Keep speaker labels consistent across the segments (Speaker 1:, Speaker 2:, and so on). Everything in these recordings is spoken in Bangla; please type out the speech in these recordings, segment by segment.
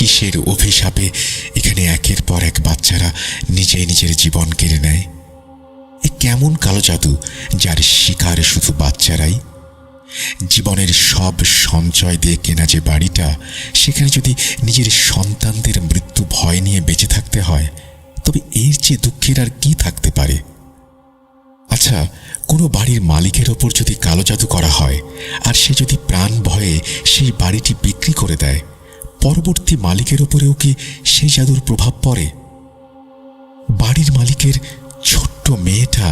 Speaker 1: কিসের অভিশাপে এখানে একের পর এক বাচ্চারা নিজের জীবন কেড়ে নেয়? এ কেমন কালো জাদু যার শিকার শুধু বাচ্চারাই? জীবনের সব সঞ্চয় দিয়ে কেনা যে বাড়িটা, সেখানে যদি নিজের সন্তানদের মৃত্যু ভয় নিয়ে বেঁচে থাকতে হয়, তবে এর চেয়ে দুঃখের আর কি থাকতে পারে? আচ্ছা, কোনো বাড়ির মালিকের ওপর যদি কালো জাদু করা হয় আর সে যদি প্রাণ ভয়ে সেই বাড়িটি বিক্রি করে দেয়, পরবর্তী মালিকের ওপরেও কি সেই জাদুর প্রভাব পড়ে? বাড়ির মালিকের ছোট্ট মেয়েটা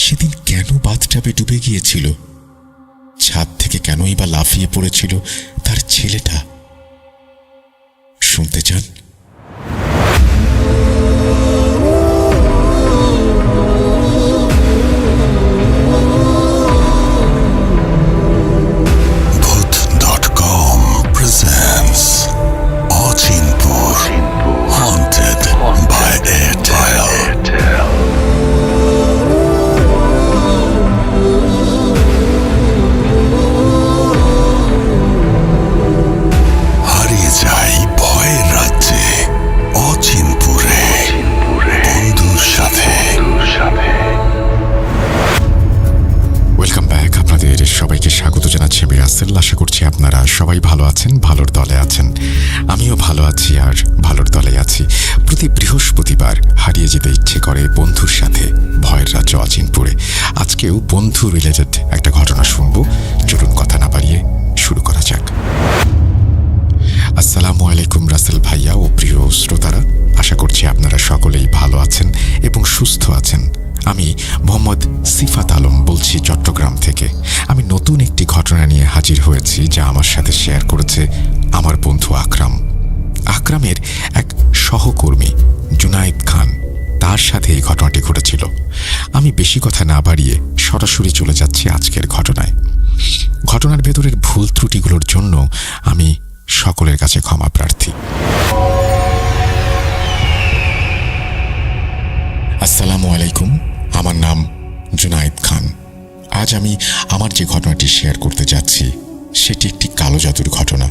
Speaker 1: সেদিন কেন বাথটাবে ডুবে গিয়েছিল? ছাদ থেকে কেনই বা লাফিয়ে পড়েছিল তার ছেলেটা? শুনতে চান? আশা করছি আপনারা সবাই ভালো আছেন, ভালোর দলে আছেন। আমিও ভালো আছি আর ভালোর দলে আছি। প্রতি বৃহস্পতিবার হারিয়ে যেতে ইচ্ছে করে বন্ধুর সাথে ভয়ের রাজ্য অচিনপুরে। আজকেও বন্ধু রিলেটেড একটা ঘটনা শুনবো। চলুন কথা না বাড়িয়ে শুরু করা যাক। আসসালামু আলাইকুম রাসেল ভাইয়া ও প্রিয় শ্রোতারা, আশা করছি আপনারা সকলেই ভালো আছেন এবং সুস্থ আছেন। আমি মোহাম্মদ সিফাত আলম বলছি চট্টগ্রাম থেকে। আমি নতুন একটি ঘটনা নিয়ে হাজির হয়েছি যা আমার সাথে শেয়ার করেছে আমার বন্ধু আকরাম। আকরামের এক সহকর্মী জুনায়েদ খান, তার সাথে এই ঘটনাটি ঘটেছিল। আমি বেশি কথা না বাড়িয়ে সরাসরি চলে যাচ্ছি আজকের ঘটনায়। ঘটনার ভেতরের ভুল ত্রুটিগুলোর জন্য আমি সকলের কাছে ক্ষমা প্রার্থী। আসসালামু আলাইকুম, আমার নাম জুনায়েদ খান। আজ আমি আমার যে ঘটনাটি শেয়ার করতে যাচ্ছি সেটি একটি কালো জাদুর ঘটনা।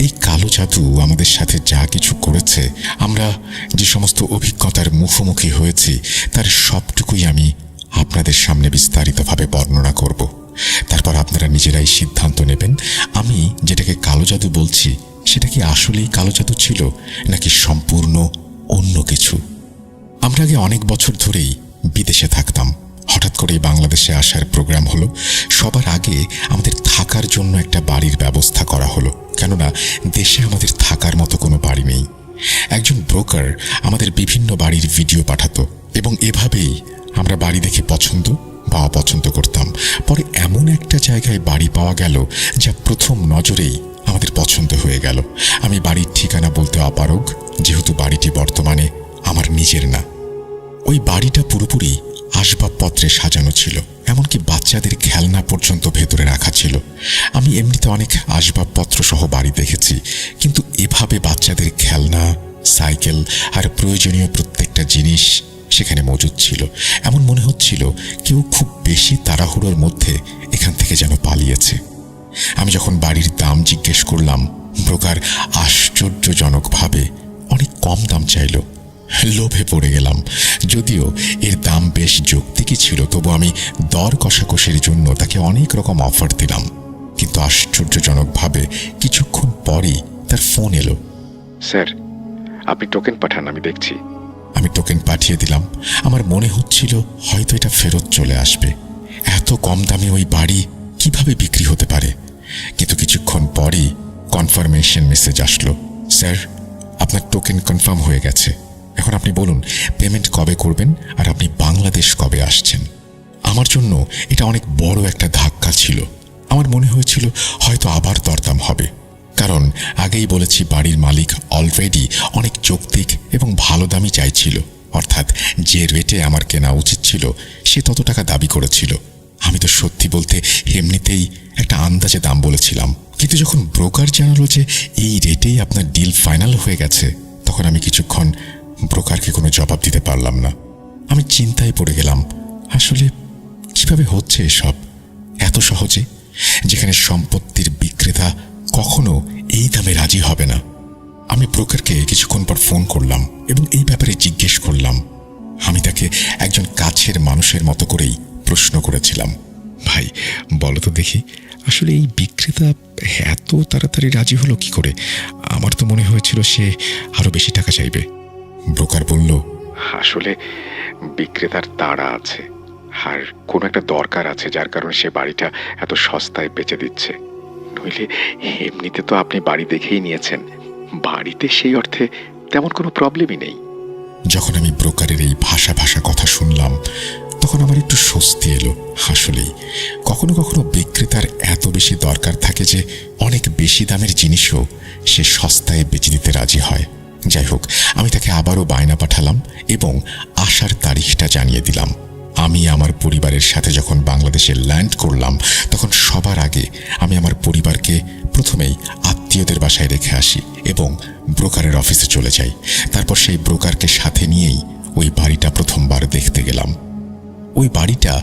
Speaker 1: এই কালো জাদু আমাদের সাথে যা কিছু করেছে, আমরা যে সমস্ত অভিজ্ঞতার মুখোমুখি হয়েছি, তার সবটুকুই আমি আপনাদের সামনে বিস্তারিতভাবে বর্ণনা করব। তারপর আপনারা নিজেরাই সিদ্ধান্ত নেবেন আমি যেটাকে কালো জাদু বলছি সেটা কি আসলেই কালো জাদু ছিল নাকি সম্পূর্ণ অন্য কিছু। আমরা আগে অনেক বছর ধরেই বিদেশে থাকতাম। হঠাৎ করেই বাংলাদেশে আসার প্রোগ্রাম হলো। সবার আগে আমাদের থাকার জন্য একটা বাড়ির ব্যবস্থা করা হলো, কেননা দেশে আমাদের থাকার মতো কোনো বাড়ি নেই। একজন ব্রোকার আমাদের বিভিন্ন বাড়ির ভিডিও পাঠাতো এবং এভাবেই আমরা বাড়ি দেখে পছন্দ বা অপছন্দ করতাম। পরে এমন একটা জায়গায় বাড়ি পাওয়া গেল যা প্রথম নজরেই আমাদের পছন্দ হয়ে গেল। আমি বাড়ির ঠিকানা বলতে অপারগ, যেহেতু বাড়িটি বর্তমানে আমার নিজের না। ওই বাড়িটা পুরোপুরি আসবাবপত্রে সাজানো ছিল, এমনকি বাচ্চাদের খেলনা পর্যন্ত ভেতরে রাখা ছিল। আমি এমনিতে অনেক আসবাবপত্র সহ বাড়ি দেখেছি, কিন্তু এভাবে বাচ্চাদের খেলনা, সাইকেল আর প্রয়োজনীয় প্রত্যেকটা জিনিস সেখানে মজুদ ছিল। এমন মনে হচ্ছিল কেউ খুব বেশি তাড়াহুড়োর মধ্যে এখান থেকে যেন পালিয়েছে। আমি যখন বাড়ির দাম জিজ্ঞেস করলাম, ব্রোকার আশ্চর্যজনকভাবে অনেক কম দাম চাইল। লোভে পড়ে গেলাম। যদিও এর দাম বেশ যৌক্তিকই ছিল, তবু আমি দর কষাকষির জন্য তাকে অনেক রকম অফার দিলাম। কিন্তু আশ্চর্যজনকভাবে কিছুক্ষণ পরেই তার ফোন এলো।
Speaker 2: স্যার, আপনি টোকেন পাঠান, আমি দেখছি।
Speaker 1: আমি টোকেন পাঠিয়ে দিলাম। আমার মনে হচ্ছিল হয়তো এটা ফেরত চলে আসবে। এত কম দামে ওই বাড়ি কিভাবে বিক্রি হতে পারে? কিন্তু কিছুক্ষণ পরেই কনফার্মেশন মেসেজ আসলো। স্যার, আপনার টোকেন কনফার্ম হয়ে গেছে। এখন আপনি বলুন পেমেন্ট কবে করবেন আর আপনি বাংলাদেশ কবে আসছেন। আমার জন্য এটা অনেক বড় একটা ধাক্কা ছিল। আমার মনে হয়েছিল হয়তো আবার দরদাম হবে, কারণ আগেই বলেছি বাড়ির মালিক অলরেডি অনেক যৌক্তিক এবং ভালো দামই চাইছিল। অর্থাৎ যে রেটে আমার কেনা উচিত ছিল সে তত টাকা দাবি করেছিল। আমি তো সত্যি বলতে এমনিতেই একটা আন্দাজে দাম বলেছিলাম, কিন্তু যখন ব্রোকার জানালো যে এই রেটেই আপনার ডিল ফাইনাল হয়ে গেছে, তখন আমি কিছুক্ষণ ব্রোকারকে কোনো জবাব দিতে পারলাম না। আমি চিন্তায় পড়ে গেলাম, আসলে কিভাবে হচ্ছে এসব এত সহজে, যেখানে সম্পত্তির বিক্রেতা কখনো এই দামে রাজি হবে না। আমি ব্রোকারকে কিছুক্ষণ পর ফোন করলাম এবং এই ব্যাপারে জিজ্ঞেস করলাম। আমি তাকে একজন কাছের মানুষের মতো করেই প্রশ্ন করেছিলাম, ভাই বলো তো দেখি, আসলে এই বিক্রেতা এত তাড়াতাড়ি রাজি হলো কি করে? আমার তো মনে হয়েছিল সে আরো বেশি টাকা চাইবে। ব্রোকার বলল,
Speaker 2: আসলে বিক্রেতার তাড়া আছে, আর কোনো একটা দরকার আছে যার কারণে সে বাড়িটা এত সস্তায় বেচে দিচ্ছে। নইলে এমনিতে তো আপনি বাড়ি দেখেই নিয়েছেন, বাড়িতে সেই অর্থে তেমন কোনো প্রবলেমই নেই।
Speaker 1: যখন আমি ব্রোকারের এই ভাষা কথা শুনলাম তখন আমার একটু স্বস্তি এলো। আসলেই কখনো কখনো বিক্রেতার এত বেশি দরকার থাকে যে অনেক বেশি দামের জিনিসও সে সস্তায় বেচে দিতে রাজি হয়। যাই হোক, আমি তাকে আবারও বায়না পাঠালাম এবং আসার তারিখটা জানিয়ে দিলাম। আমি আমার পরিবারের সাথে যখন বাংলাদেশে ল্যান্ড করলাম তখন সবার আগে আমি আমার পরিবারকে প্রথমেই আত্মীয়দের বাসায় রেখে আসি এবং ব্রোকারের অফিসে চলে যাই। তারপর সেই ব্রোকারকে সাথে নিয়েই ওই বাড়িটা প্রথমবার দেখতে গেলাম। ওই বাড়িটা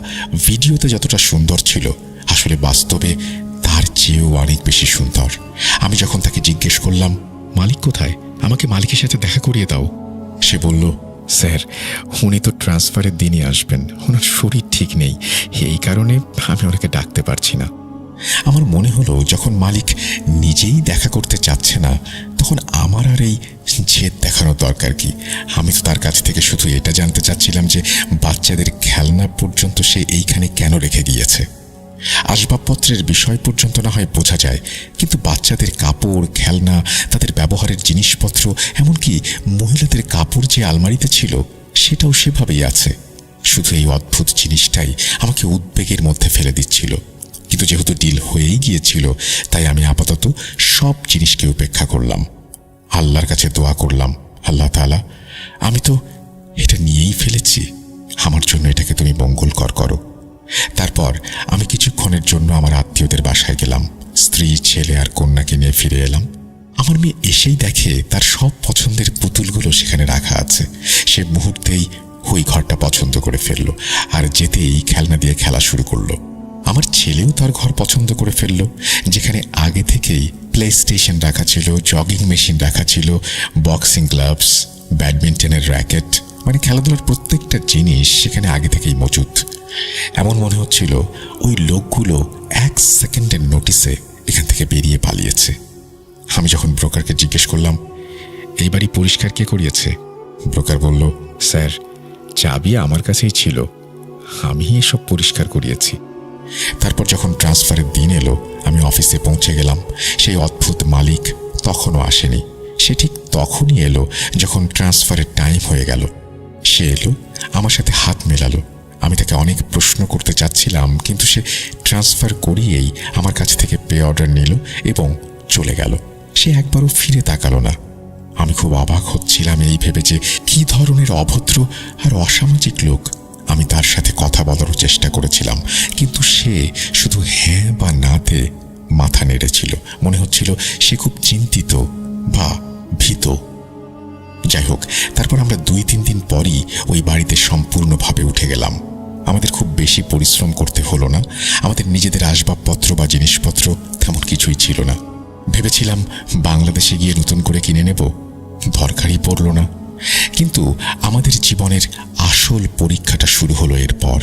Speaker 1: ভিডিওতে যতটা সুন্দর ছিল, আসলে বাস্তবে তার চেয়েও অনেক বেশি সুন্দর। আমি যখন তাকে জিজ্ঞেস করলাম, মালিক কোথায়, আমাকে মালিকের সাথে দেখা করিয়ে দাও, সে বলল, স্যার উনি তো ট্রান্সফারের দিনই আসবেন, ওনার শরীর ঠিক নেই, এই কারণে আমি ওনাকে ডাকতে পারছি না। আমার মনে হলো যখন মালিক নিজেই দেখা করতে চাচ্ছে না তখন আমার আর এই জেদ দেখানোর দরকার কি? আমি তো তার কাছ থেকে শুধু এটা জানতে চাচ্ছিলাম যে বাচ্চাদের খেলনা পর্যন্ত সে এইখানে কেন রেখে গিয়েছে। আসবাবপত্রের বিষয় পর্যন্ত না হয় বোঝা যায়, কিন্তু বাচ্চাদের কাপড়, খেলনা, তাদের ব্যবহারের জিনিসপত্র, এমনকি মহিলাদের কাপড় যে আলমারিতে ছিল সেটাও সেভাবেই আছে। শুধু এই অদ্ভুত জিনিসটাই আমাকে উদ্বেগের মধ্যে ফেলে দিচ্ছিল। কিন্তু যেহেতু ডিল হয়েই গিয়েছিল তাই আমি আপাতত সব জিনিসকে উপেক্ষা করলাম। আল্লাহর কাছে দোয়া করলাম, আল্লাহ তাআলা, আমি তো এটা নিয়েই ফেলেছি, আমার জন্য এটাকে তুমি মঙ্গলকর করো। তারপর আমি কিছুক্ষণের জন্য আমার আত্মীয়দের বাসায় গেলাম। স্ত্রী, ছেলে আর কন্যাকে নিয়ে ফিরে এলাম। আমার মেয়ে এসেই দেখে তার সব পছন্দের পুতুলগুলো সেখানে রাখা আছে। সে মুহূর্তেই ওই ঘরটা পছন্দ করে ফেললো আর যেতেই খেলনা দিয়ে খেলা শুরু করলো। আমার ছেলেও তার ঘর পছন্দ করে ফেললো, যেখানে আগে থেকেই প্লে স্টেশন রাখা ছিল, জগিং মেশিন রাখা ছিল, বক্সিং গ্লাভস, ব্যাডমিন্টনের র্যাকেট, মানে খেলাধুলার প্রত্যেকটা জিনিস সেখানে আগে থেকেই মজুদ। এমন মনে হচ্ছিল ওই লোকগুলো 1 সেকেন্ডের নোটিসে এখান থেকে বেরিয়ে পালিয়েছে। আমি যখন ব্রোকারকে জিজ্ঞেস করলাম, এই বাড়ি পরিষ্কার কে করিয়েছে? ব্রোকার বলল, স্যার চাবি আমার কাছেই ছিল, আমি এসব পরিষ্কার করিয়েছি। তারপর যখন ট্রান্সফারের দিন এলো, আমি অফিসে পৌঁছে গেলাম। সেই অদ্ভুত মালিক তখনও আসেনি। সে ঠিক তখনই এলো যখন ট্রান্সফারের টাইম হয়ে গেল। সে এলো, আমার সাথে হাত মেলালো। আমি তাকে অনেক প্রশ্ন করতে চাচ্ছিলাম, কিন্তু সে ট্রান্সফার করিয়েই আমার কাছ থেকে পে অর্ডার নিল এবং চলে গেল। সে একবারও ফিরে তাকালো না। আমি খুব অবাক হচ্ছিলাম এই ভেবে যে কি ধরনের অভদ্র আর অসামাজিক লোক। আমি তার সাথে কথা বলারও চেষ্টা করেছিলাম, কিন্তু সে শুধু হ্যাঁ বা নাতে মাথা নেড়েছিল। মনে হচ্ছিল সে খুব চিন্তিত বা ভীত। যাই হোক, তারপর আমরা 2-3 দিন পরই ওই বাড়িতে সম্পূর্ণভাবে উঠে গেলাম। আমাদের খুব বেশি পরিশ্রম করতে হলো না। আমাদের নিজেদের আসবাবপত্র বা জিনিসপত্র তেমন কিছুই ছিল না। ভেবেছিলাম বাংলাদেশে গিয়ে নতুন করে কিনে নেব, দরকারই পড়ল না। কিন্তু আমাদের জীবনের আসল পরীক্ষাটা শুরু হলো এরপর।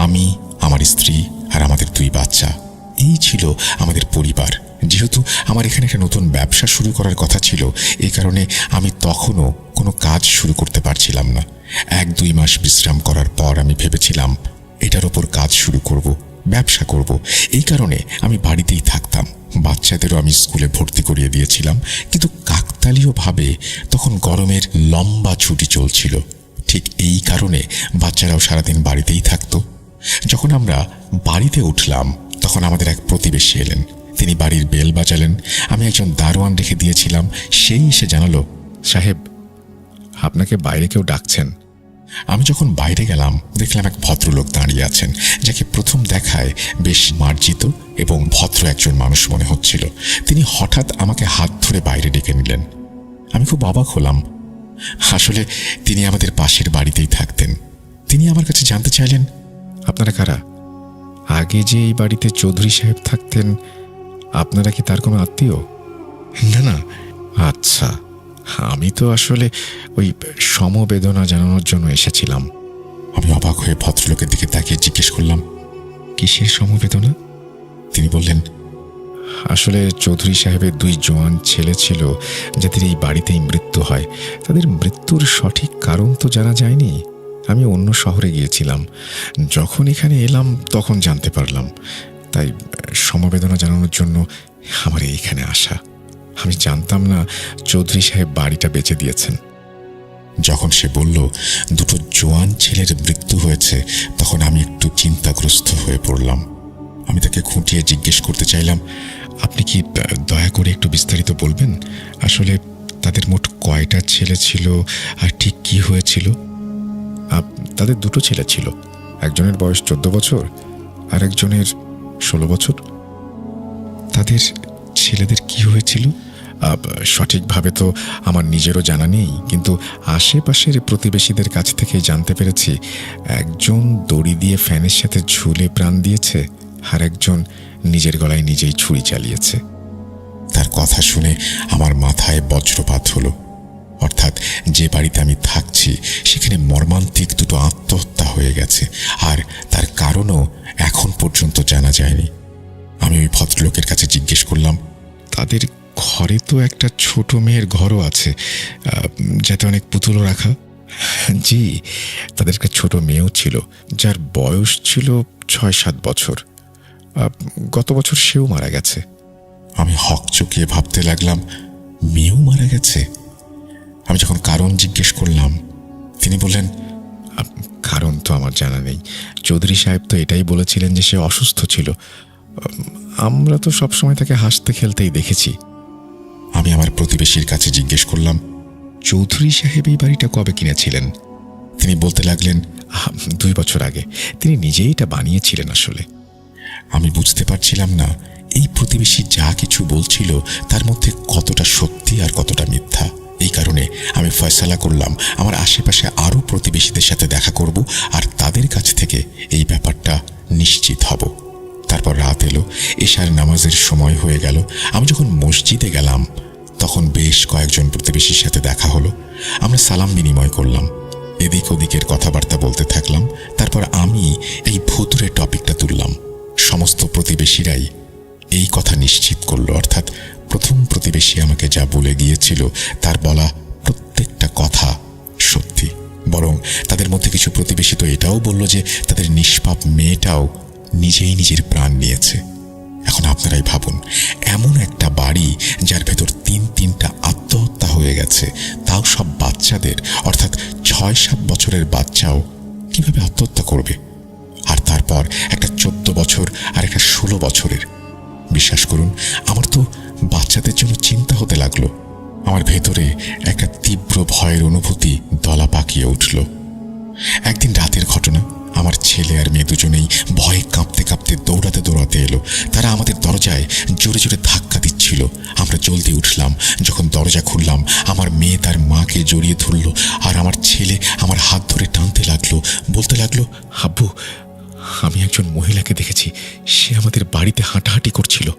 Speaker 1: আমি, আমার স্ত্রী আর আমাদের 2 বাচ্চা, এই ছিল আমাদের পরিবার। যেহেতু আমার এখানে একটা নতুন ব্যবসা শুরু করার কথা ছিল, এই কারণে আমি তখনও কোনো কাজ শুরু করতে পারছিলাম না। 1-2 মাস বিশ্রাম করার পর আমি ভেবেছিলাম এটার ওপর কাজ শুরু করব, ব্যবসা করব। এই কারণে আমি বাড়িতেই থাকতাম। বাচ্চাদেরও আমি স্কুলে ভর্তি করিয়ে দিয়েছিলাম। কিন্তু কাকতালীয়ভাবে তখন গরমের লম্বা ছুটি চলছিল। ঠিক এই কারণে বাচ্চারাও সারাদিন বাড়িতেই থাকতো। যখন আমরা বাড়িতে উঠলাম তখন আমাদের এক প্রতিবেশী এলেন। তিনি বাড়ির বেল বাজালেন। আমি একজন দারোয়ান রেখে দিয়েছিলাম, সেই এসে জানালো, সাহেব আপনাকে বাইরে কেউ ডাকছেন। আমি যখন বাইরে গেলাম দেখলাম এক ভদ্রলোক দাঁড়িয়ে আছেন, যাকে প্রথম দেখায় বেশ মার্জিত এবং ভদ্র একজন মানুষ মনে হচ্ছিল। তিনি হঠাৎ আমাকে হাত ধরে বাইরে ডেকে নিলেন। আমি খুব অবাক হলাম। আসলে তিনি আমাদের পাশের বাড়িতেই থাকতেন। তিনি আমার কাছে জানতে চাইলেন, আপনারা কারা? আগে যে এই বাড়িতে চৌধুরী সাহেব থাকতেন, আপনারা কি তার কোনো আত্মীয়? না না, আচ্ছা, আমি তো আসলে ওই সমবেদনা জানানোর জন্য এসেছিলাম। আমি অবাক হয়ে ভদ্রলোকের দিকে তাকিয়ে জিজ্ঞেস করলাম, কিসের সমবেদনা? তিনি বললেন, আসলে চৌধুরী সাহেবের 2 জোয়ান ছেলে ছিল যাদের এই বাড়িতেই মৃত্যু হয়। তাদের মৃত্যুর সঠিক কারণ তো জানা যায়নি। আমি অন্য শহরে গিয়েছিলাম, যখন এখানে এলাম তখন জানতে পারলাম। তাই সমবেদনা জানানোর জন্য আমার এইখানে আসা। আমি জানতাম না চৌধুরী সাহেব বাড়িটা বেচে দিয়েছেন। যখন সে বলল 2 জোয়ান ছেলের মৃত্যু হয়েছে, তখন আমি একটু চিন্তাগ্রস্ত হয়ে পড়লাম। আমি তাকে খুঁটিয়ে জিজ্ঞেস করতে চাইলাম, আপনি কি দয়া করে একটু বিস্তারিত বলবেন? আসলে তাদের মোট কয়টা ছেলে ছিল আর ঠিক কি হয়েছিল? তাদের 2 ছেলে ছিল। একজনের বয়স 14 বছর আর একজনের 16 বছর। তাদের ছেলেদের কি হয়েছিল সঠিকভাবে তো আমার নিজেরও জানা নেই, কিন্তু আশেপাশের প্রতিবেশীদের কাছ থেকে জানতে পেরেছি একজন দড়ি দিয়ে ফ্যানের সাথে ঝুলে প্রাণ দিয়েছে, আর একজন নিজের গলায় নিজেই ছুরি চালিয়েছে। তার কথা শুনে আমার মাথায় বজ্রপাত হলো। অর্থাৎ যে বাড়িতে আমি থাকছি সেখানে মর্মান্তিক 2 আত্মহত্যা হয়ে গেছে, আর তার কারণও এখন পর্যন্ত জানা যায়নি। আমি ওই ভদ্রলোকের কাছে জিজ্ঞেস করলাম, তাদের ঘরে তো একটা ছোট মেয়ের ঘরও আছে, যাতে অনেক পুতুলও রাখা। জি, তাদের একটা ছোট মেয়েও ছিল, যার বয়স ছিল 6-7 বছর। গত বছর সেও মারা গেছে। আমি হকচকিয়ে ভাবতে লাগলাম, মেয়েও মারা গেছে? আমি যখন কারণ জিজ্ঞেস করলাম, তিনি বললেন, কারণ তো আমার জানা নেই। চৌধুরী সাহেব তো এটাই বলেছিলেন যে সে অসুস্থ ছিল। আমরা তো সবসময় তাকে হাসতে খেলতেই দেখেছি। আমি আমার প্রতিবেশীর কাছে জিজ্ঞেস করলাম, চৌধুরী সাহেব এই বাড়িটা কবে কিনেছিলেন? তিনি বলতে লাগলেন, 2 বছর আগে। তিনি নিজেই এটা বানিয়েছিলেন। আসলে আমি বুঝতে পারছিলাম না এই প্রতিবেশী যা কিছু বলছিল তার মধ্যে কতটা সত্যি আর কতটা মিথ্যা। এই কারণে আমি ফয়সালা করলাম আমার আশেপাশে আরও প্রতিবেশীদের সাথে দেখা করব আর তাদের কাছ থেকে এই ব্যাপারটা নিশ্চিত হব। তারপর রাত এলো, এশার নামাজের সময় হয়ে গেল। আমি যখন মসজিদে গেলাম তখন বেশ কয়েকজন প্রতিবেশীর সাথে দেখা হলো। আমরা সালাম বিনিময় করলাম, এদিক ওদিকের কথাবার্তা বলতে থাকলাম। তারপর আমি এই ভুতুরে টপিকটা তুললাম। সমস্ত প্রতিবেশীরাই এই কথা নিশ্চিত করলো, অর্থাৎ প্রথম প্রতিবেশী আমাকে যা বলে গিয়েছিল তার বলা প্রত্যেকটা কথা সত্যি। বরং তাদের মধ্যে কিছু প্রতিবেশী তো এটাও বলল যে তাদের নিষ্পাপ মেয়েটাও নিজেই নিজের প্রাণ নিয়েছে। এখন আপনারাই ভাবুন, এমন একটা বাড়ি যার ভেতর 3-3টা আত্মহত্যা হয়ে গেছে, তাও সব বাচ্চাদের, অর্থাৎ 6-7 বছরের বাচ্চাও কিভাবে আত্মহত্যা করবে? আর তারপর একটা 14 বছর আর একটা 16 বছরের। বিশ্বাস করুন, আমার তো বাচ্চাদের জন্য চিন্তা হতে লাগলো। আমার ভেতরে একটা তীব্র ভয়ের অনুভূতি দলা পাকিয়ে উঠল। একদিন রাতের ঘটনা, আমার ছেলে আর মেয়ে দুজনেই ভয়ে কাঁপতে কাঁপতে দৌড়াতে দৌড়াতে এলো। তারা আমাদের দরজায় জোরে জোরে ধাক্কা দিচ্ছিল। আমরা জলদি উঠলাম। যখন দরজা খুললাম, আমার মেয়ে তার মাকে জড়িয়ে ধরল, আর আমার ছেলে আমার হাত ধরে টানতে লাগলো, বলতে লাগলো, আব্বু, আমি একজন মহিলাকে দেখেছি, সে আমাদের বাড়িতে হাঁটাহাঁটি করছিল।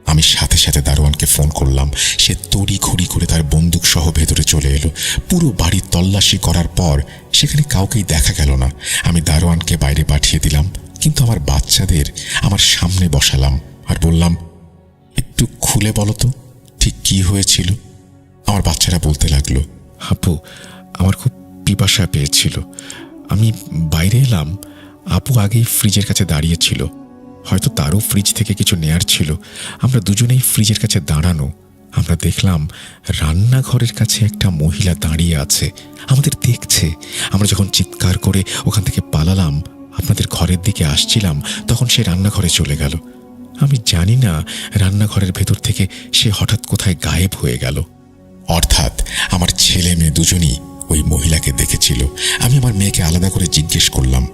Speaker 1: আমি সাথে সাথে দারোয়ানকে ফোন করলাম। সে তড়ি ঘড়ি করে তার বন্দুক সহ ভেতরে চলে এলো। পুরো বাড়ি তল্লাশি করার পর সেখানে কাউকেই দেখা গেল না। আমি দারোয়ানকে বাইরে পাঠিয়ে দিলাম, কিন্তু আমার বাচ্চাদের আমার সামনে বসালাম আর বললাম, একটু খুলে বলো তো ঠিক কি হয়েছিল। আমার বাচ্চারা বলতে লাগলো, আপু, আমার খুব পিপাসা পেয়েছিল। আমি বাইরে এলাম, আপু আগেই ফ্রিজের কাছে দাঁড়িয়েছিল। হয়তো তারও ফ্রিজ থেকে কিছু নেয়ার ছিল। আমরা দুজনেই ফ্রিজের কাছে দাঁড়ানো। আমরা দেখলাম রান্নাঘরের কাছে একটা মহিলা দাঁড়িয়ে আছে, আমাদের দেখছে। আমরা যখন চিৎকার করে ওখান থেকে পালালাম, আপনাদের ঘরের দিকে আসছিলাম, তখন সে রান্নাঘরে চলে গেল। আমি জানি না রান্নাঘরের ভেতর থেকে সে হঠাৎ কোথায় গায়েব হয়ে গেল। অর্থাৎ আমার ছেলে মেয়ে দুজনই ওই মহিলাকে দেখেছিল। আমি আমার মেয়েকে আলাদা করে জিজ্ঞেস করলাম,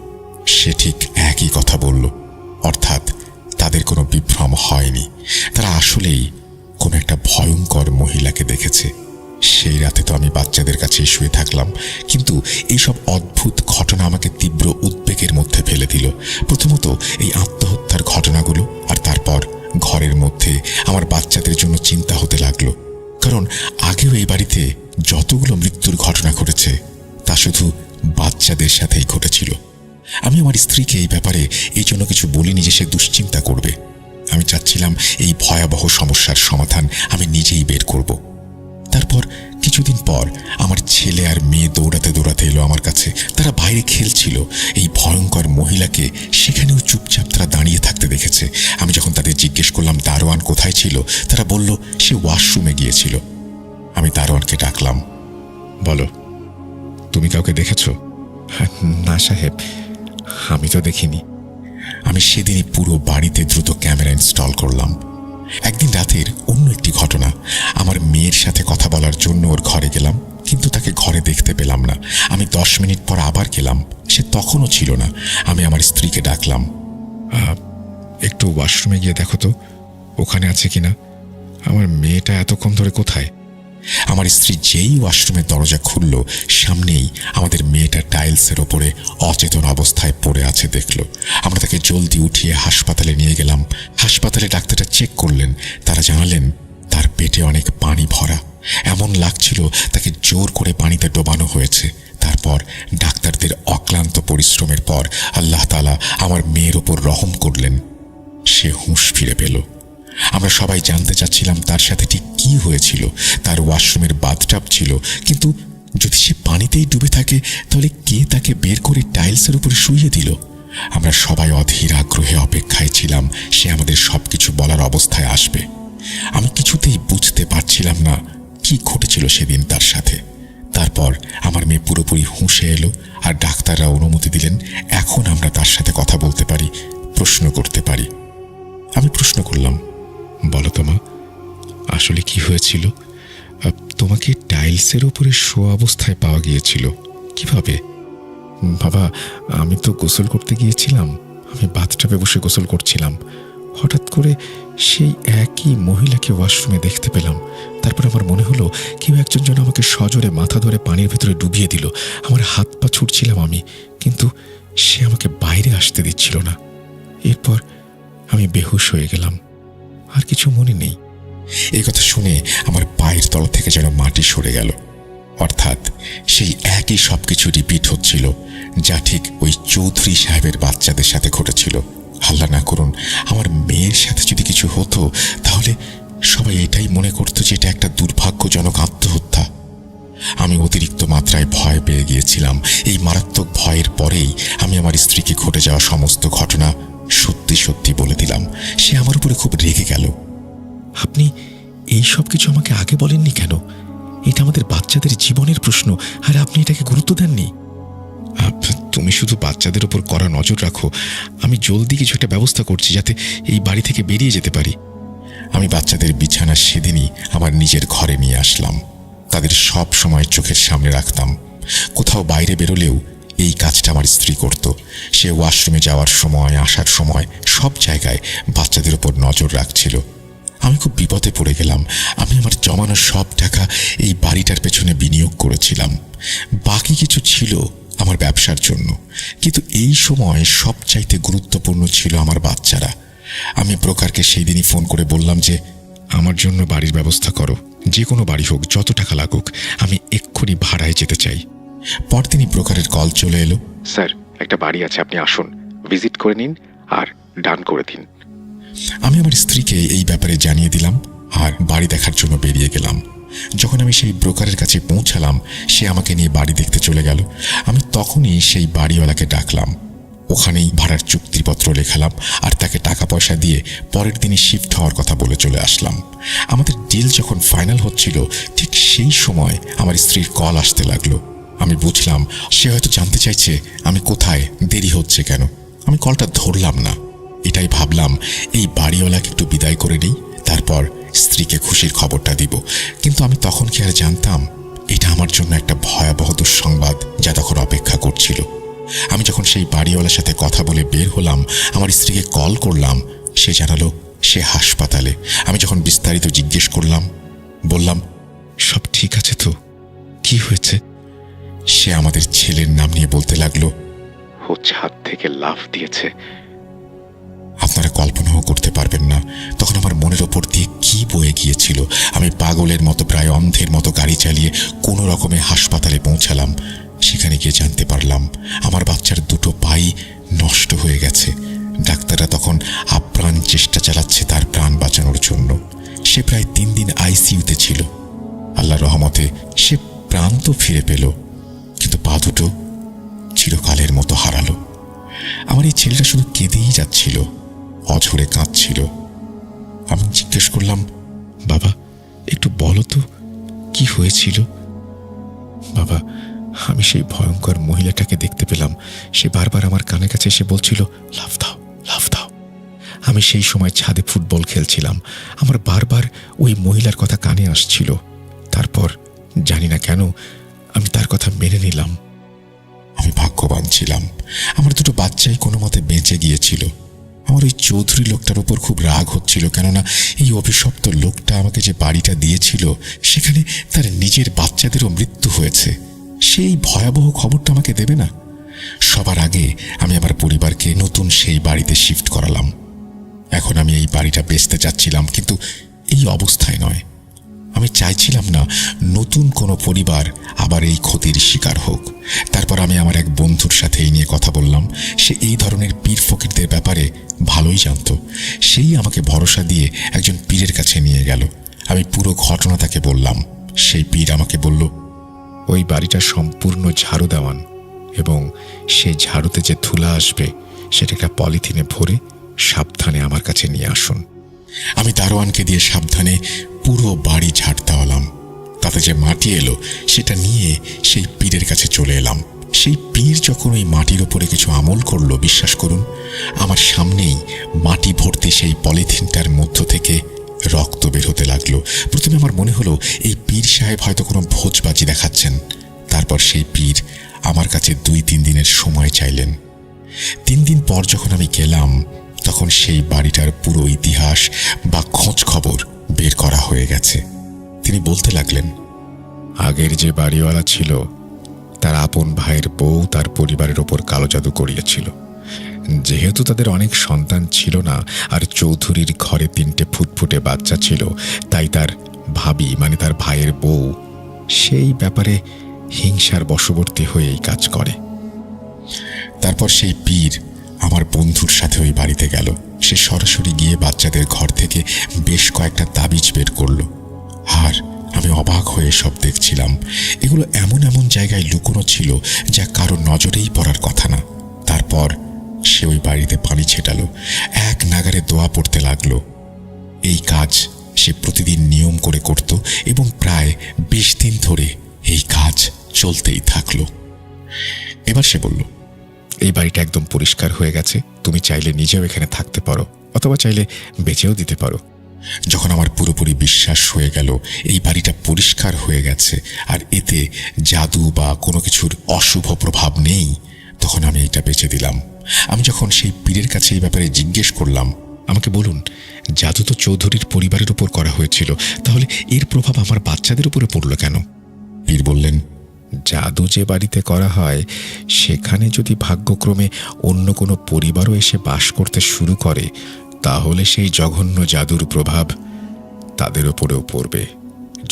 Speaker 1: সে ঠিক একই কথা বলল। অর্থাৎ তাদের কোনো বিভ্রম হয়নি। তারা আসলেই কোনো একটা ভয়ঙ্কর মহিলাকে দেখেছে। সেই রাতে তো আমি বাচ্চাদের কাছেই শুয়ে থাকলাম, কিন্তু এইসব অদ্ভুত ঘটনা আমাকে তীব্র উদ্বেগের মধ্যে ফেলে দিল। প্রথমত এই আত্মহত্যার ঘটনাগুলো, আর তারপর ঘরের মধ্যে আমার বাচ্চাদের জন্য চিন্তা হতে লাগলো। কারণ আগেও এই বাড়িতে যতগুলো মৃত্যুর ঘটনা ঘটেছে তা শুধু বাচ্চাদের সাথেই ঘটেছিল। আমি আমার স্ত্রীকে এই ব্যাপারে এই জন্য কিছু বলিনি যে সে দুশ্চিন্তা করবে। আমি চাচ্ছিলাম এই ভয়াবহ সমস্যার সমাধান আমি নিজেই বের করব। তারপর কিছুদিন পর আমার ছেলে আর মেয়ে দৌড়াতে দৌড়াতে এলো আমার কাছে। তারা বাইরে খেলছিল। এই ভয়ঙ্কর মহিলাকে সেখানেও চুপচাপ তারা দাঁড়িয়ে থাকতে দেখেছে। আমি যখন তাদের জিজ্ঞেস করলাম দারোয়ান কোথায় ছিল, তারা বলল সে ওয়াশরুমে গিয়েছিল। আমি দারোয়ানকে ডাকলাম, বলো, তুমি কাউকে দেখেছ? না সাহেব, আমি তো দেখিনি। আমি সেদিনই পুরো বাড়িতে দ্রুত ক্যামেরা ইনস্টল করলাম। একদিন রাতের অন্য একটি ঘটনা। আমার মেয়ের সাথে কথা বলার জন্য ওর ঘরে গেলাম, কিন্তু তাকে ঘরে দেখতে পেলাম না। আমি 10 মিনিট পর আবার গেলাম, সে তখনও ছিল না। আমি আমার স্ত্রীকে ডাকলাম, একটু ওয়াশরুমে গিয়ে দেখো তো ওখানে আছে কিনা। আমার মেয়েটা এতক্ষণ ধরে কোথায়? আমার স্ত্রী যেই ওয়াশরুমের দরজা খুলল, সামনেই আমাদের মেয়েটা টাইলসের ওপরে অচেতন অবস্থায় পড়ে আছে দেখল। আমরা তাকে জলদি উঠিয়ে হাসপাতালে নিয়ে গেলাম। হাসপাতালে ডাক্তাররা চেক করলেন। তারা জানালেন তার পেটে অনেক পানি ভরা। এমন লাগছিল তাকে জোর করে পানিতে ডোবানো হয়েছে। তারপর ডাক্তারদের অক্লান্ত পরিশ্রমের পর আল্লাহ তাআলা আমার মেয়ের ওপর রহম করলেন। সে হুঁশ ফিরে পেল। আমরা সবাই জানতে চাচ্ছিলাম তার সাথে ঠিক কি হয়েছিল। তার ওয়াশরুমের বাথটাব ছিল, কিন্তু যদি সে পানিতেই ডুবে থাকে তাহলে কে তাকে বের করে টাইলসের উপরে শুইয়ে দিল? আমরা সবাই অধীর আগ্রহে অপেক্ষায় ছিলাম সে আমাদের সবকিছু বলার অবস্থায় আসবে। আমি কিছুতেই বুঝতে পারছিলাম না কি ঘটেছিল সেদিন তার সাথে। তারপর আমার মেয়ে পুরোপুরি হুঁশে এলো আর ডাক্তাররা অনুমতি দিলেন এখন আমরা তার সাথে কথা বলতে পারি, প্রশ্ন করতে পারি। আমি প্রশ্ন করলাম, বলো তো মা, আসলে কি হয়েছিল? তোমাকে টাইলসের উপরে শোয়া অবস্থায় পাওয়া গিয়েছিল কিভাবে? বাবা, আমি তো গোসল করতে গিয়েছিলাম। আমি বাথটাবে বসে গোসল করছিলাম। হঠাৎ করে সেই একই মহিলাকে ওয়াশরুমে দেখতে পেলাম। তারপর আমার মনে হলো কেউ একজন যেন আমাকে সজোরে মাথা ধরে পানির ভেতরে ডুবিয়ে দিল। আমার হাত পা ছুটছিলাম আমি, কিন্তু সে আমাকে বাইরে আসতে দিচ্ছিল না। এরপর আমি বেহুশ হয়ে গেলাম, আর কিছু মনে নেই। এই কথা শুনে আমার পায়ের তলা থেকে যেন মাটি সরে গেল। অর্থাৎ সেই একই সবকিছু রিপিট হচ্ছিল, যা ঠিক ওই চৌধুরী সাহেবের বাচ্চাদের সাথে ঘটেছিল। আল্লাহ না করুন আমার মেয়ের সাথে যদি কিছু হতো, তাহলে সবাই এটাই মনে করতো যে এটা একটা দুর্ভাগ্যজনক আত্মহত্যা। আমি অতিরিক্ত মাত্রায় ভয় পেয়ে গিয়েছিলাম। এই মারাত্মক ভয়ের পরেই আমি আমার স্ত্রীকে ঘটে যাওয়া সমস্ত ঘটনা সত্যি সত্যি বলে দিলাম। সে আমার উপরে খুব রেগে গেল। আপনি এই সব কিছু আমাকে আগে বলেননি কেন? এটা আমাদের বাচ্চাদের জীবনের প্রশ্ন, আর আপনি এটাকে গুরুত্ব দেননি। তুমি শুধু বাচ্চাদের উপর কড়া নজর রাখো। আমি জলদি কিছু একটা ব্যবস্থা করছি যাতে এই বাড়ি থেকে বেরিয়ে যেতে পারি। আমি বাচ্চাদের বিছানা সেদিনই আমার নিজের ঘরে নিয়ে আসলাম। তাদের সব সময় চোখের সামনে রাখতাম। কোথাও বাইরে বেরোলেও এই কাজটা আমার স্ত্রী করত। সে ওয়াশরুমে যাওয়ার সময়, আসার সময় সব জায়গায় বাচ্চাদের উপর নজর রাখছিল। আমি খুব বিপদে পড়ে গেলাম। আমি আমার জমানো সব টাকা এই বাড়িটার পেছনে বিনিয়োগ করেছিলাম। বাকি কিছু ছিল আমার ব্যবসার জন্য, কিন্তু এই সময় সবচাইতে গুরুত্বপূর্ণ ছিল আমার বাচ্চারা। আমি ব্রোকারকে সেই দিনই ফোন করে বললাম যে আমার জন্য বাড়ির ব্যবস্থা করো, যে কোনো বাড়ি হোক, যত টাকা লাগুক, আমি এক্ষুনি ভাড়ায় যেতে চাই। পরদিনই ব্রোকারের কল চলে এলো,
Speaker 2: স্যার একটা বাড়ি আছে, আপনি আসুন, ভিজিট করে নিন আর ডান করে দিন।
Speaker 1: আমি আমার স্ত্রীকে এই ব্যাপারে জানিয়ে দিলাম আর বাড়ি দেখার জন্য বেরিয়ে গেলাম। যখন আমি সেই ব্রোকারের কাছে পৌঁছালাম, সে আমাকে নিয়ে বাড়ি দেখতে চলে গেল। আমি তখনই সেই বাড়িওয়ালাকে ডাকলাম। ওখানেই ভাড়ার চুক্তিপত্র লেখালাম আর তাকে টাকা পয়সা দিয়ে পরের দিনই শিফট হওয়ার কথা বলে চলে আসলাম। আমাদের ডিল যখন ফাইনাল হচ্ছিল, ঠিক সেই সময় আমার স্ত্রীর কল আসতে লাগলো। আমি বুঝলাম সে হয়তো জানতে চাইছে আমি কোথায়, দেরি হচ্ছে কেন। আমি কলটা ধরলাম না। এটাই ভাবলাম এই বাড়িওয়ালাকে একটু বিদায় করে নিই, তারপর স্ত্রীকে খুশির খবরটা দিব। কিন্তু আমি তখন কি আর জানতাম এটা আমার জন্য একটা ভয়াবহ দুঃসংবাদ যা তখন অপেক্ষা করছিল। আমি যখন সেই বাড়িওয়ালার সাথে কথা বলে বের হলাম, আমার স্ত্রীকে কল করলাম, সে জানালো সে হাসপাতালে। আমি যখন বিস্তারিত জিজ্ঞেস করলাম, বললাম সব ঠিক আছে তো, কি হয়েছে? সে আমাদের ছেলের নাম নিয়ে বলতে লাগলো,
Speaker 2: ও ছাদ থেকে লাফ দিয়েছে।
Speaker 1: আপনারা কল্পনাও করতে পারবেন না তখন আমার মনের ওপর দিয়ে কি বয়ে গিয়েছিল। আমি পাগলের মতো, প্রায় অন্ধের মতো গাড়ি চালিয়ে কোনো রকমে হাসপাতালে পৌঁছালাম। সেখানে গিয়ে জানতে পারলাম আমার বাচ্চার দুটো পাই নষ্ট হয়ে গেছে। ডাক্তাররা তখন আপ্রাণ চেষ্টা চালাচ্ছে তার প্রাণ বাঁচানোর জন্য। সে প্রায় 3 দিন আইসিইউতে ছিল। আল্লাহর রহমতে সে প্রাণ তো ফিরে পেল, কিন্তু পা দুটো চিরকালের মতো হারালো। আমার এই ছেলেটা শুধু কেঁদেই যাচ্ছিল, অঝরে কাঁদছিল। আমি জিজ্ঞেস করলাম, বাবা একটু বলো তো কি হয়েছিল? বাবা, আমি সেই ভয়ঙ্কর মহিলাটাকে দেখতে পেলাম। সে বারবার আমার কানের কাছে এসে বলছিল, লাফ দাও, লাফ দাও। আমি সেই সময় ছাদে ফুটবল খেলছিলাম। আমার বারবার ওই মহিলার কথা কানে আসছিল। তারপর জানি না কেন আমি তার কথা মেনে নিলাম। আমি ভাগ্যবান ছিলাম, আমার দুটো বাচ্চাই কোনো মতে বেঁচে গিয়েছিল। আমার ওই চৌধুরী লোকটার উপর খুব রাগ হচ্ছিল, কেননা এই অভিশপ্ত লোকটা আমাকে যে বাড়িটা দিয়েছিল সেখানে তার নিজের বাচ্চাদেরও মৃত্যু হয়েছে। সেই ভয়াবহ খবরটা আমাকে দেবে না। সবার আগে আমি আমার পরিবারকে নতুন সেই বাড়িতে শিফট করালাম। এখন আমি এই বাড়িটা বেচতে চাচ্ছিলাম, কিন্তু এই অবস্থায় নয়। আমি চাইছিলাম না নতুন কোনো পরিবার আবার এই ক্ষতির শিকার হোক। তারপর আমি আমার এক বন্ধুর সাথে এই নিয়ে কথা বললাম। সে এই ধরনের পীর ফকিরদের ব্যাপারে ভালোই জানত। সেই আমাকে ভরসা দিয়ে একজন পীরের কাছে নিয়ে গেল। আমি পুরো ঘটনা তাকে বললাম। সেই পীর আমাকে বলল, ওই বাড়িটা সম্পূর্ণ ঝাড়ু দেওয়ান, এবং সেই ঝাড়ুতে যে ধুলা আসবে সেটা একটা পলিথিনে ভরে সাবধানে আমার কাছে নিয়ে আসুন। আমি দারোয়ানকে দিয়ে সাবধানে পুরো বাড়ি ঝাড় দেওয়ালাম। তাতে যে মাটি এলো সেটা নিয়ে সেই পীরের কাছে চলে এলাম। সেই পীর যখন ওই মাটির ওপরে কিছু আমল করলো, বিশ্বাস করুন আমার সামনেই মাটি ভর্তি সেই পলিথিনটার মধ্য থেকে রক্ত বের হতে লাগলো। প্রথমে আমার মনে হলো এই পীর সাহেব হয়তো কোনো ভোজবাজি দেখাচ্ছেন। তারপর সেই পীর আমার কাছে 2-3 দিনের সময় চাইলেন। 3 দিন পর যখন আমি গেলাম, তখন সেই বাড়িটার পুরো ইতিহাস বা খোঁজ খবর বের করা হয়ে গেছে। তিনি বলতে লাগলেন, আগের যে বাড়িওয়ালা ছিল তার আপন ভাইয়ের বউ তার পরিবারের ওপর কালো জাদু করিয়েছিল। যেহেতু তাদের অনেক সন্তান ছিল না, আর চৌধুরীর ঘরে 3টে ফুটফুটে বাচ্চা ছিল, তাই তার ভাবি মানে তার ভাইয়ের বউ সেই ব্যাপারে হিংসার বশবর্তী হয়ে এই কাজ করে। তারপর সেই পীর আমার বন্ধুর সাথে ওই বাড়িতে গেল। সে সরাসরি গিয়ে বাচ্চাদের ঘর থেকে বেশ কয়েকটা তাবিজ বের করলো। আর আমি অবাক হয়ে সব দেখছিলাম। এগুলো এমন এমন জায়গায় লুকোনো ছিল যা কারো নজরেই পড়ার কথা না। তারপর সে ওই বাড়িতে পানি ছেটালো, এক নাগারে দোয়া পড়তে লাগলো। এই কাজ সে প্রতিদিন নিয়ম করে করত, এবং প্রায় 20 দিন ধরে এই কাজ চলতেই থাকলো। এবার সে বলল, এই বাড়িটা একদম পরিষ্কার হয়ে গেছে, তুমি চাইলে নিজেও এখানে থাকতে পারো, অথবা চাইলে বেচেও দিতে পারো। যখন আমার পুরোপুরি বিশ্বাস হয়ে গেল এই বাড়িটা পরিষ্কার হয়ে গেছে আর এতে জাদু বা কোনো কিছুর অশুভ প্রভাব নেই, তখন আমি এটা বেচে দিলাম। আমি যখন সেই পীরের কাছে এই ব্যাপারে জিজ্ঞেস করলাম, আমাকে বলুন, জাদু তো চৌধুরীর পরিবারের উপর করা হয়েছিল, তাহলে এর প্রভাব আমার বাচ্চাদের উপরে পড়ল কেন? পীর বললেন, জাদু যে বাড়িতে করা হয় সেখানে যদি ভাগ্যক্রমে অন্য কোনো পরিবারও এসে বাস করতে শুরু করে, তাহলে সেই জঘন্য জাদুর প্রভাব তাদের ওপরেও পড়বে।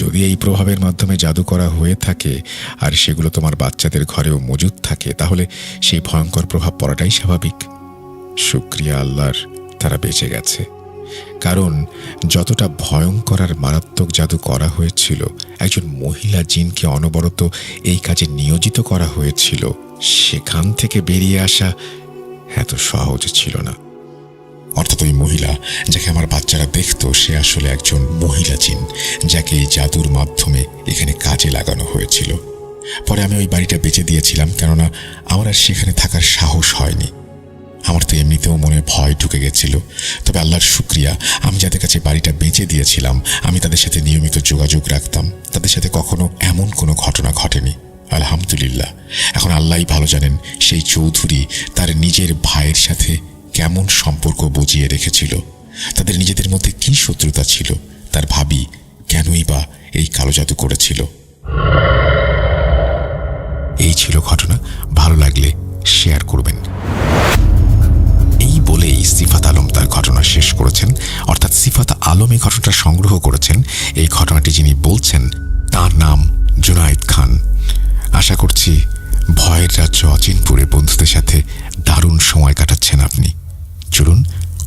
Speaker 1: যদি এই প্রভাবের মাধ্যমে জাদু করা হয়ে থাকে আর সেগুলো তোমার বাচ্চাদের ঘরেও মজুদ থাকে, তাহলে সেই ভয়ঙ্কর প্রভাব পড়াটাই স্বাভাবিক। শুকরিয়া আল্লাহর, তারা বেঁচে গেছে। কারণ যতটা ভয়ঙ্কর আর মারাত্মক জাদু করা হয়েছিল, একজন মহিলা জিনকে অনবরত এই কাজে নিয়োজিত করা হয়েছিল, সেখান থেকে বেরিয়ে আসা এত সহজ ছিল না। অর্থাৎ ওই মহিলা যাকে আমার বাচ্চারা দেখত, সে আসলে একজন মহিলা জিন, যাকে এই জাদুর মাধ্যমে এখানে কাজে লাগানো হয়েছিল। পরে আমি ওই বাড়িটা বেচে দিয়েছিলাম, কেননা আমার আর সেখানে থাকার সাহস হয়নি। আমার তো এমনিতেও মনে ভয় ঢুকে গেছিল। তবে আল্লাহর শুকরিয়া, আমি যাদের কাছে বাড়িটা বেচে দিয়েছিলাম আমি তাদের সাথে নিয়মিত যোগাযোগ রাখতাম। তাদের সাথে কখনো এমন কোনো ঘটনা ঘটেনি, আলহামদুলিল্লাহ। এখন আল্লাহই ভালো জানেন সেই চৌধুরী তার নিজের ভাইয়ের সাথে কেমন সম্পর্ক বুঝিয়ে রেখেছিল, তাদের নিজেদের মধ্যে কি শত্রুতা ছিল, তার ভাবি কেনই বা এই কালো জাদু করেছিল। এই ছিল ঘটনা। ভালো লাগলে শেয়ার করবেন। এই বলেই সিফাত আলম তার ঘটনা শেষ করেছেন, অর্থাৎ সিফাত আলম এই ঘটনাটা সংগ্রহ করেছেন। এই ঘটনাটি যিনি বলছেন তার নাম জুনায়েদ খান। আশা করছি ভয়ের রাজ্য অচিনপুরে বন্ধুদের সাথে দারুণ সময় কাটাচ্ছেন আপনি। চলুন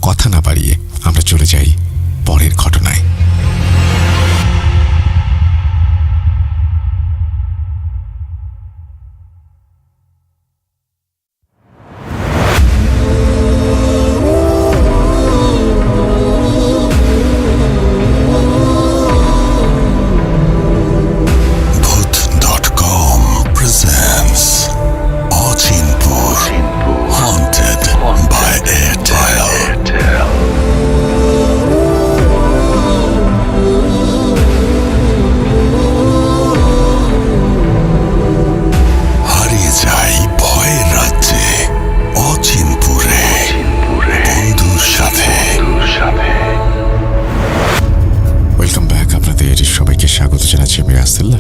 Speaker 1: কথা না বাড়িয়ে আমরা চলে যাই পরের ঘটনায়।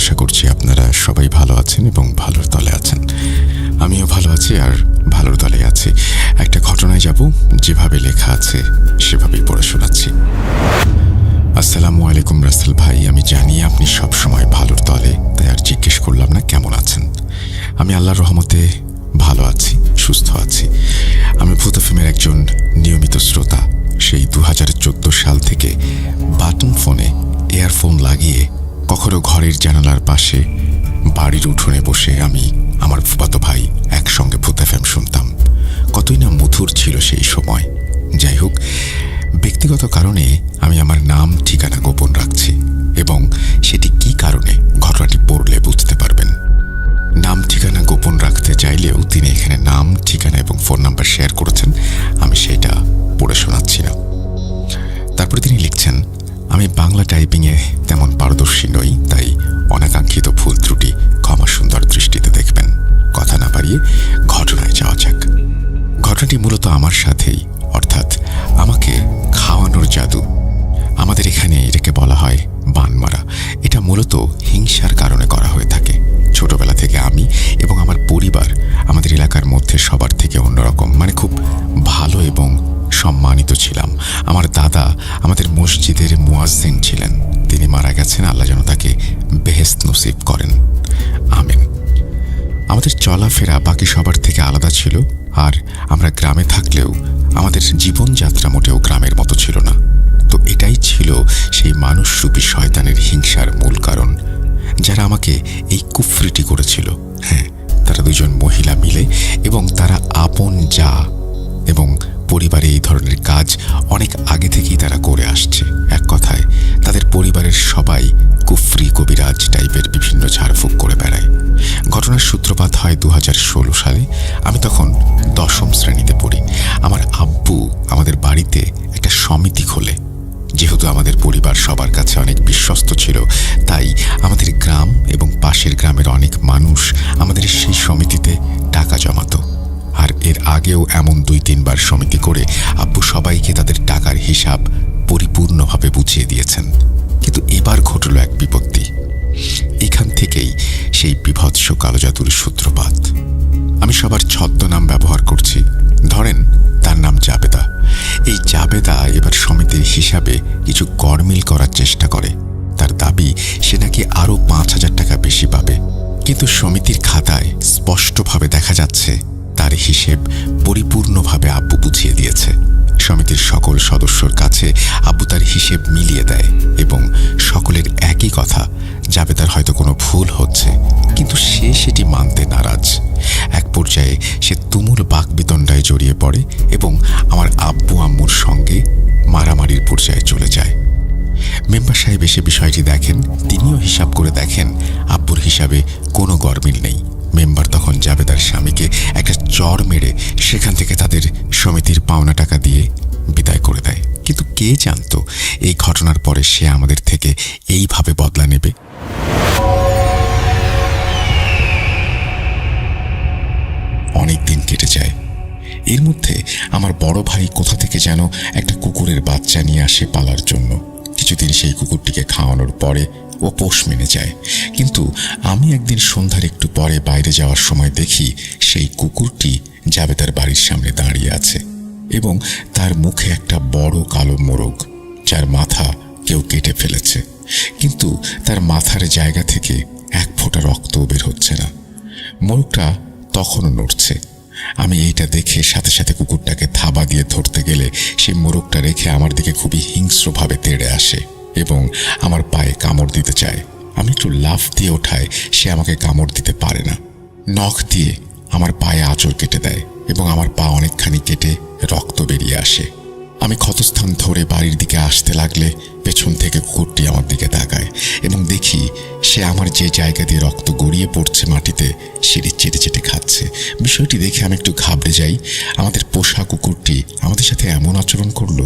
Speaker 1: আশা করছি আপনারা সবাই ভালো আছেন এবং ভালোর দলে আছেন। আমিও ভালো আছি আর ভালোর দলে আছি। একটা ঘটনায় যাব, যেভাবে লেখা আছে সেভাবেই পড়ে শোনাচ্ছি। আসসালামু আলাইকুম রাসেল ভাই, আমি জানি আপনি সবসময় ভালোর দলে, তাই আর জিজ্ঞেস করলাম না কেমন আছেন। আমি আল্লাহর রহমতে ভালো আছি, সুস্থ আছি। আমি ভূত এফএমের একজন নিয়মিত শ্রোতা। সেই 2014 সাল থেকে বাটন ফোনে ইয়ারফোন লাগিয়ে কখনো ঘরের জানালার পাশে, বাড়ির উঠোনে বসে আমি আমার ফুফাতো ভাই একসঙ্গে ভূত এফএম শুনতাম। কতই না মধুর ছিল সেই সময়। যাই হোক, ব্যক্তিগত কারণে আমি আমার নাম ঠিকানা গোপন রাখছি, এবং সেটি কি কারণে ঘটনাটি পড়লে বুঝতে পারবেন। নাম ঠিকানা গোপন রাখতে চাইলেও তিনি এখানে নাম ঠিকানা এবং ফোন নাম্বার শেয়ার করেছেন। আমি সেটা পড়ে শোনাচ্ছি না। তারপরে তিনি লিখছেন, আমি বাংলা টাইপিংয়ে তেমন পারদর্শী নই, তাই অনাকাঙ্ক্ষিত ভুল ত্রুটি ক্ষমা সুন্দর দৃষ্টিতে দেখবেন। কথা না বাড়িয়ে ঘটনায় যাওয়া যাক। ঘটনাটি মূলত আমার সাথেই, অর্থাৎ আমাকে খাওয়ানোর জাদু। আমাদের এখানে এটাকে বলা হয় বান মারা। এটা মূলত হিংসার কারণে করা হয়ে থাকে। ছোটবেলা থেকে আমি এবং আমার পরিবার আমাদের এলাকার মধ্যে সবার থেকে অন্যরকম, মানে খুব ভালো এবং সম্মানিত ছিলাম। আমার দাদা আমাদের মসজিদের মুয়াজ্জিন ছিলেন। তিনি মারা গেছেন, আল্লাহ যেন তাকে বেহেশত নসিব করেন, আমিন। আমাদের চলাফেরা বাকি সবার থেকে আলাদা ছিল, আর আমরা গ্রামে থাকলেও আমাদের জীবনযাত্রা মোটেও গ্রামের মতো ছিল না। তো এটাই ছিল সেই মানুষরূপী শয়তানের হিংসার মূল কারণ, যারা আমাকে এই কুফরিটি করেছিল। হ্যাঁ, তারা দুজন মহিলা মিলে, এবং তারা আপন যা এবং পরিবারে এই ধরনের কাজ অনেক আগে থেকেই তারা করে আসছে। এক কথায় তাদের পরিবারের সবাই কুফরি কবিরাজ টাইপের বিভিন্ন ঝাড়ফুঁক করে বেড়ায়। ঘটনার সূত্রপাত হয় 2016 সালে। আমি তখন 10ম শ্রেণীতে পড়ি। আমার আব্বু আমাদের বাড়িতে একটা সমিতি খোলে। যেহেতু আমাদের পরিবার সবার কাছে অনেক বিশ্বস্ত ছিল, তাই আমাদের গ্রাম এবং পাশের গ্রামের অনেক মানুষ আমাদের সেই সমিতিতে টাকা জমাতো। আর এর আগেও এমন 2-3 বার সমিতি করে আব্বু সবাইকে তাদের টাকার হিসাব পরিপূর্ণভাবে বুঝিয়ে দিয়েছেন। কিন্তু এবার ঘটল এক বিপত্তি। এখান থেকেই সেই বিভৎস কালো জাদুর সূত্রপাত। আমি সবার ছদ্মনাম ব্যবহার করছি। ধরেন তার নাম জাবেদা। এই জাবেদা এবার সমিতির হিসাবে কিছু গড়মিল করার চেষ্টা করে। তার দাবি সে নাকি আরো 5,000 টাকা বেশি পাবে, কিন্তু সমিতির খাতায় স্পষ্টভাবে দেখা যাচ্ছে তার হিসেব পরিপূর্ণভাবে আব্বু বুঝিয়ে দিয়েছে। সমিতির সকল সদস্যর কাছে আব্বু তার হিসেব মিলিয়ে দেয়, এবং সকলের একই কথা, জাবেদার হয়তো কোনো ভুল হচ্ছে, কিন্তু সে সেটি মানতে নারাজ। এক পর্যায়ে সে তুমুল বাকবিতণ্ডায় জড়িয়ে পড়ে এবং আমার আব্বু আম্মুর সঙ্গে মারামারির পর্যায়ে চলে যায়। মেম্বার সাহেব এসে বিষয়টি দেখেন। তিনিও হিসাব করে দেখেন আব্বুর হিসাবে কোনো গড়মিল নেই। মেম্বার তখন জাবেদার স্বামীকে একটা চড় মেরে সেখান থেকে তাদের সমিতির পাওনা টাকা দিয়ে বিদায় করে দেয়। কিন্তু কে জানতো এই ঘটনার পরে সে আমাদের থেকে এইভাবে বদলা নেবে। অনেক দিন কেটে যায়। এর মধ্যে আমার বড় ভাই কোথা থেকে যেন একটা কুকুরের বাচ্চা নিয়ে আসে পালার জন্য। কিছুদিন সেই কুকুরটিকে খাওয়ানোর পরে ও পোষ মেনে যায়। কিন্তু আমি একদিন সন্ধ্যার একটু পরে বাইরে যাওয়ার সময় দেখি সেই কুকুরটি জাবেদার বাড়ির সামনে দাঁড়িয়ে আছে। এবং তার মুখে একটা বড় কালো মোরগ, যার মাথা কেউ কেটে ফেলেছে, কিন্তু তার মাথার জায়গা থেকে এক ফোঁটা রক্তও বের হচ্ছে না। মোরগটা তখনও নড়ছে। আমি এইটা দেখে সাথে সাথে কুকুরটাকে থাবা দিয়ে ধরতে গেলে সেই মোরগটা রেখে আমার দিকে খুবই হিংস্রভাবে তেড়ে আসে এবং আমার পায়ে কামড় দিতে চায়। আমি একটু লাফ দিয়ে ওঠায় সে আমাকে কামড় দিতে পারে না। নখ দিয়ে আমার পায়ে আঁচড় কেটে দেয় এবং আমার পা অনেকখানি কেটে রক্ত বেরিয়ে আসে। আমি ক্ষতস্থান ধরে বাড়ির দিকে আসতে লাগলে পেছন থেকে কুকুরটি আমার দিকে তাকায় এবং দেখি সে আমার যে জায়গা দিয়ে রক্ত গড়িয়ে পড়ছে মাটিতে সেটি চেটে চেটে খাচ্ছে। বিষয়টি দেখে আমি একটু ঘাবড়ে যাই। আমাদের পোষা কুকুরটি আমাদের সাথে এমন আচরণ করলো,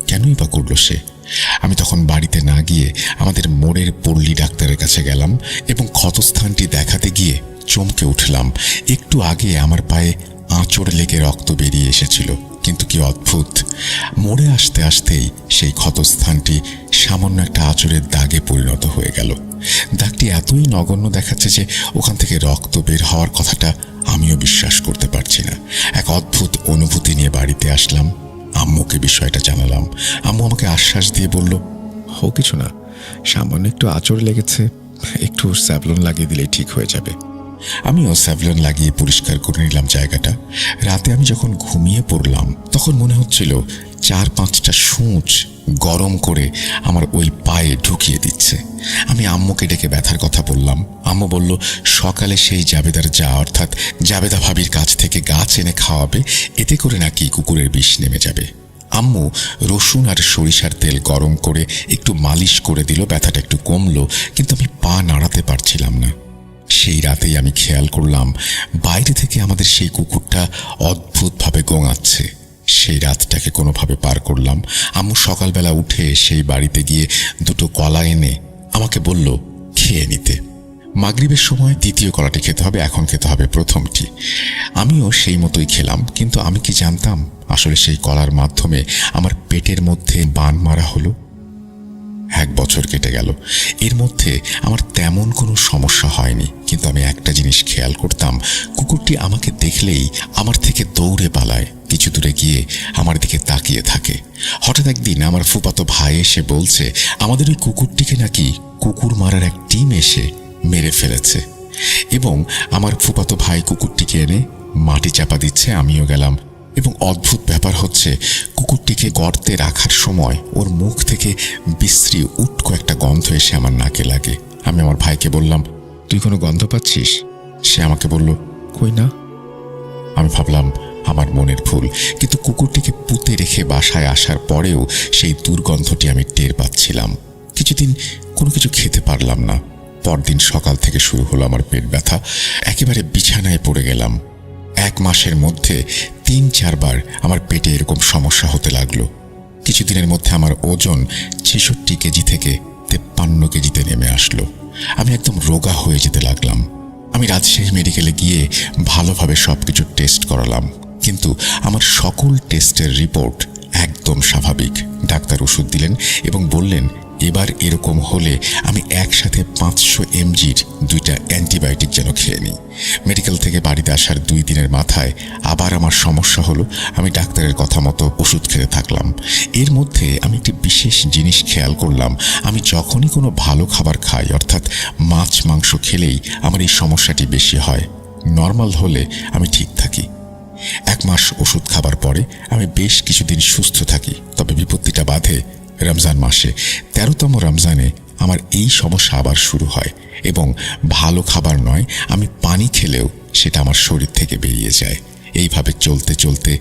Speaker 1: কেনই বা করলো সে? আমি তখন বাড়িতে না গিয়ে আমাদের মোড়ের পল্লী ডাক্তারের কাছে গেলাম এবং ক্ষতস্থানটি দেখাতে গিয়ে চমকে উঠলাম। একটু আগে আমার পায়ে আঁচড় লেগে রক্ত বেরিয়ে এসেছিল, কিন্তু কি অদ্ভুত, মোড়ে আসতে আসতেই সেই ক্ষতস্থানটি সামান্য একটা আঁচড়ের দাগে পরিণত হয়ে গেল। দাগটি এতই নগণ্য দেখাচ্ছে যে ওখান থেকে রক্ত বের হওয়ার কথাটা আমিও বিশ্বাস করতে পারছি না। এক অদ্ভুত অনুভূতি নিয়ে বাড়িতে আসলাম। আম্মুকে বিষয়টা জানালাম। আম্মু আমাকে আশ্বাস দিয়ে বলল, ও কিছু না, সামান্য একটু আঁচড় লেগেছে, একটু স্যাভলন লাগিয়ে দিলেই ঠিক হয়ে যাবে। আমিও স্যাভলন লাগিয়ে পরিষ্কার করে নিলাম জায়গাটা। রাতে আমি যখন ঘুমিয়ে পড়লাম তখন মনে হচ্ছিল 4-5টা সূঁচ গরম করে আমার ওই পায়ে ঢুকিয়ে দিচ্ছে। আমি আম্মুকে ডেকে ব্যথার কথা বললাম। আম্মু বলল, সকালে সেই জাবেদার যা অর্থাৎ জাবেদা ভাবির কাছ থেকে গাছ এনে খাওয়াবে, এতে করে নাকি কুকুরের বিষ নেমে যাবে। আম্মু রসুন আর সরিষার তেল গরম করে একটু মালিশ করে দিল, ব্যথাটা একটু কমলো, কিন্তু আমি পা নাড়াতে পারছিলাম না। সেই রাতেই আমি খেয়াল করলাম বাইরে থেকে আমাদের সেই কুকুরটা অদ্ভুতভাবে গোঙাচ্ছে। সেই রাতটাকে কোনোভাবে পার করলাম। আম্মু সকালবেলা উঠে সেই বাড়িতে গিয়ে 2টো কলা এনে আমাকে বলল খেয়ে নিতে। মাগরিবের সময় দ্বিতীয় কলাটি খেতে হবে, এখন খেতে হবে প্রথমটি। আমিও সেই মতোই খেলাম, কিন্তু আমি কি জানতাম আসলে সেই কলার মাধ্যমে আমার পেটের মধ্যে বান মারা হলো। 1 বছর কেটে গেল। এর মধ্যে আমার তেমন কোনো সমস্যা হয়নি, কিন্তু আমি একটা জিনিস খেয়াল করতাম, কুকুরটি আমাকে দেখলেই আমার থেকে দৌড়ে পালায়, কিছু দূরে গিয়ে আমার দিকে তাকিয়ে থাকে। হঠাৎ একদিন আমার ফুফাতো ভাই এসে বলছে আমাদের ওই কুকুরটিকে নাকি কুকুর মারার এক টিম এসে মেরে ফেলেছে এবং আমার ফুফাতো ভাই কুকুরটিকে এনে মাটি চাপা দিচ্ছে। আমিও গেলাম এবং অদ্ভুত ব্যাপার হচ্ছে, কুকুরটিকে গর্তে রাখার সময় ওর মুখ থেকে বিশ্রী উটকো একটা গন্ধ এসে আমার নাকে লাগে। আমি আমার ভাইকে বললাম, তুই কোনো গন্ধ পাচ্ছিস? সে আমাকে বলল, কই না। আমি ভাবলাম আমার মনের ভুল, কিন্তু কুকুরটিকে পুঁতে রেখে বাসায় আসার পরেও সেই দুর্গন্ধটি আমি টের পাচ্ছিলাম। কিছুদিন কোনো কিছু খেতে পারলাম না। পরদিন সকাল থেকে শুরু হলো আমার পেট ব্যথা। একেবারে বিছানায় পড়ে গেলাম। 1 মাসের মধ্যে 3-4 বার আমার পেটে এরকম সমস্যা হতে লাগলো। কিছুদিনের মধ্যে আমার ওজন 66 কেজি থেকে 53 কেজিতে নেমে আসলো। আমি একদম রোগা হয়ে যেতে লাগলাম। আমি রাজশাহী মেডিকেলে গিয়ে ভালোভাবে সবকিছু টেস্ট করালাম, কিন্তু আমার সকল টেস্টের রিপোর্ট একদম স্বাভাবিক। ডাক্তার ওষুধ দিলেন এবং বললেন এবার এরকম হলে আমি একসাথে 500 mg'র 2টা অ্যান্টিবায়োটিক যেন খেয়ে নিই। মেডিকেল থেকে বাড়িতে আসার 2 দিনের মাথায় আবার আমার সমস্যা হলো। আমি ডাক্তারের কথা মতো ওষুধ খেতে থাকলাম। এর মধ্যে আমি একটি বিশেষ জিনিস খেয়াল করলাম, আমি যখনই কোনো ভালো খাবার খাই অর্থাৎ মাছ মাংস খেলেই আমার এই সমস্যাটি বেশি হয়। নর্মাল হলে আমি ঠিক থাকি। 1 মাস ওষুধ খাবার পরে আমি বেশ কিছুদিন সুস্থ থাকি। তবে বিপত্তিটা বাধে রমজান মাসে। 13তম রমজানে আমার এই সমস্যা আবার শুরু হয় এবং ভালো খাবার নয়, আমি পানি খেলেও সেটা আমার শরীর থেকে বেরিয়ে যায়। এইভাবে চলতে চলতে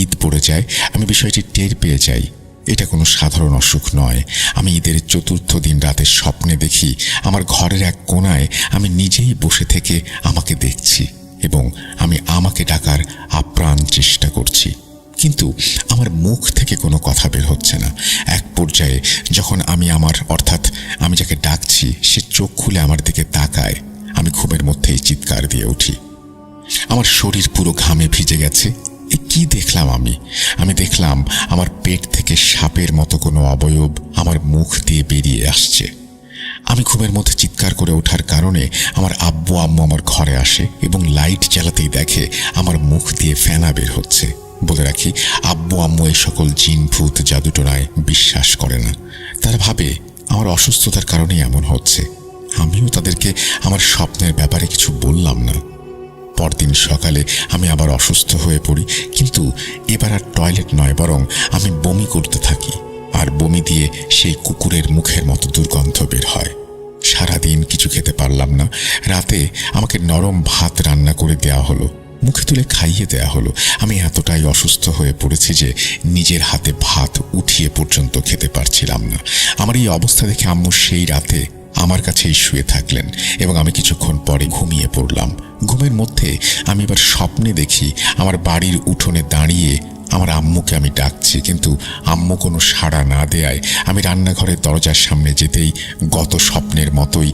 Speaker 1: ঈদ পড়ে যায়। আমি বিষয়টি টের পেয়ে যাই এটা কোনো সাধারণ অসুখ নয়। আমি ঈদের 4র্থ দিন রাতে স্বপ্নে দেখি আমার ঘরের এক কোণায় আমি নিজেই বসে থেকে আমাকে দেখছি এবং আমি আমাকে ডাকার আপ্রাণ চেষ্টা করছি, কিন্তু আমার মুখ থেকে কোনো কথা বের হচ্ছে না। এক পর্যায়ে যখন আমি আমি যাকে ডাকছি সে চোখ খুলে আমার দিকে তাকায়, আমি ঘুমের মধ্যেই চিৎকার দিয়ে উঠি। আমার শরীর পুরো ঘামে ভিজে গেছে। এ কি দেখলাম আমি দেখলাম আমার পেট থেকে সাপের মতো কোনো অবয়ব আমার মুখ দিয়ে বেরিয়ে আসছে। আমি ঘুমের মধ্যে চিৎকার করে ওঠার কারণে আমার আব্বু আম্মু আমার ঘরে আসে এবং লাইট জ্বালাতেই দেখে আমার মুখ দিয়ে ফেনা বের হচ্ছে। বলে রাখি, আব্বু আম্মু এই সকল জিন ভূত জাদুটোনায় বিশ্বাস করে না। তারা ভাবে আমার অসুস্থতার কারণেই এমন হচ্ছে। আমিও তাদেরকে আমার স্বপ্নের ব্যাপারে কিছু বললাম না। পরদিন সকালে আমি আবার অসুস্থ হয়ে পড়ি, কিন্তু এবার আর টয়লেট নয়, বরং আমি বমি করতে থাকি। আর বমি দিয়ে সেই কুকুরের মুখের মতো দুর্গন্ধ বের হয়। সারাদিন কিছু খেতে পারলাম না। রাতে আমাকে নরম ভাত রান্না করে দেয়া হলো, মুখে তুলে খাইয়ে দেয়া হলো। আমি এতটাই অসুস্থ হয়ে পড়েছি যে নিজের হাতে ভাত উঠিয়ে পর্যন্ত খেতে পারছিলাম না। আমার এই অবস্থা দেখে আম্মু সেই রাতে আমার কাছেই শুয়ে থাকলেন এবং আমি কিছুক্ষণ পরে ঘুমিয়ে পড়লাম। ঘুমের মধ্যে আমি এবার স্বপ্নে দেখি আমার বাড়ির উঠোনে দাঁড়িয়ে আমার আম্মুকে আমি ডাকছি, কিন্তু আম্মু কোনো সাড়া না দেয়ায় আমি রান্নাঘরের দরজার সামনে যেতেই গত স্বপ্নের মতোই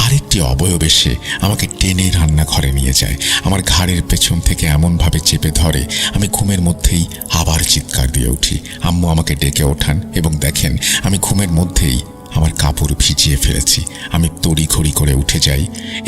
Speaker 1: আরেকটি অবয়ব এসে আমাকে টেনে রান্নাঘরে নিয়ে যায়। আমার ঘাড়ের পেছন থেকে এমনভাবে চেপে ধরে আমি ঘুমের মধ্যেই আবার চিৎকার দিয়ে উঠি। আম্মু আমাকে ডেকে ওঠান এবং দেখেন আমি ঘুমের মধ্যেই আমার কাপড় ভিজিয়ে ফেলেছি। আমি তড়িঘড়ি করে উঠে যাই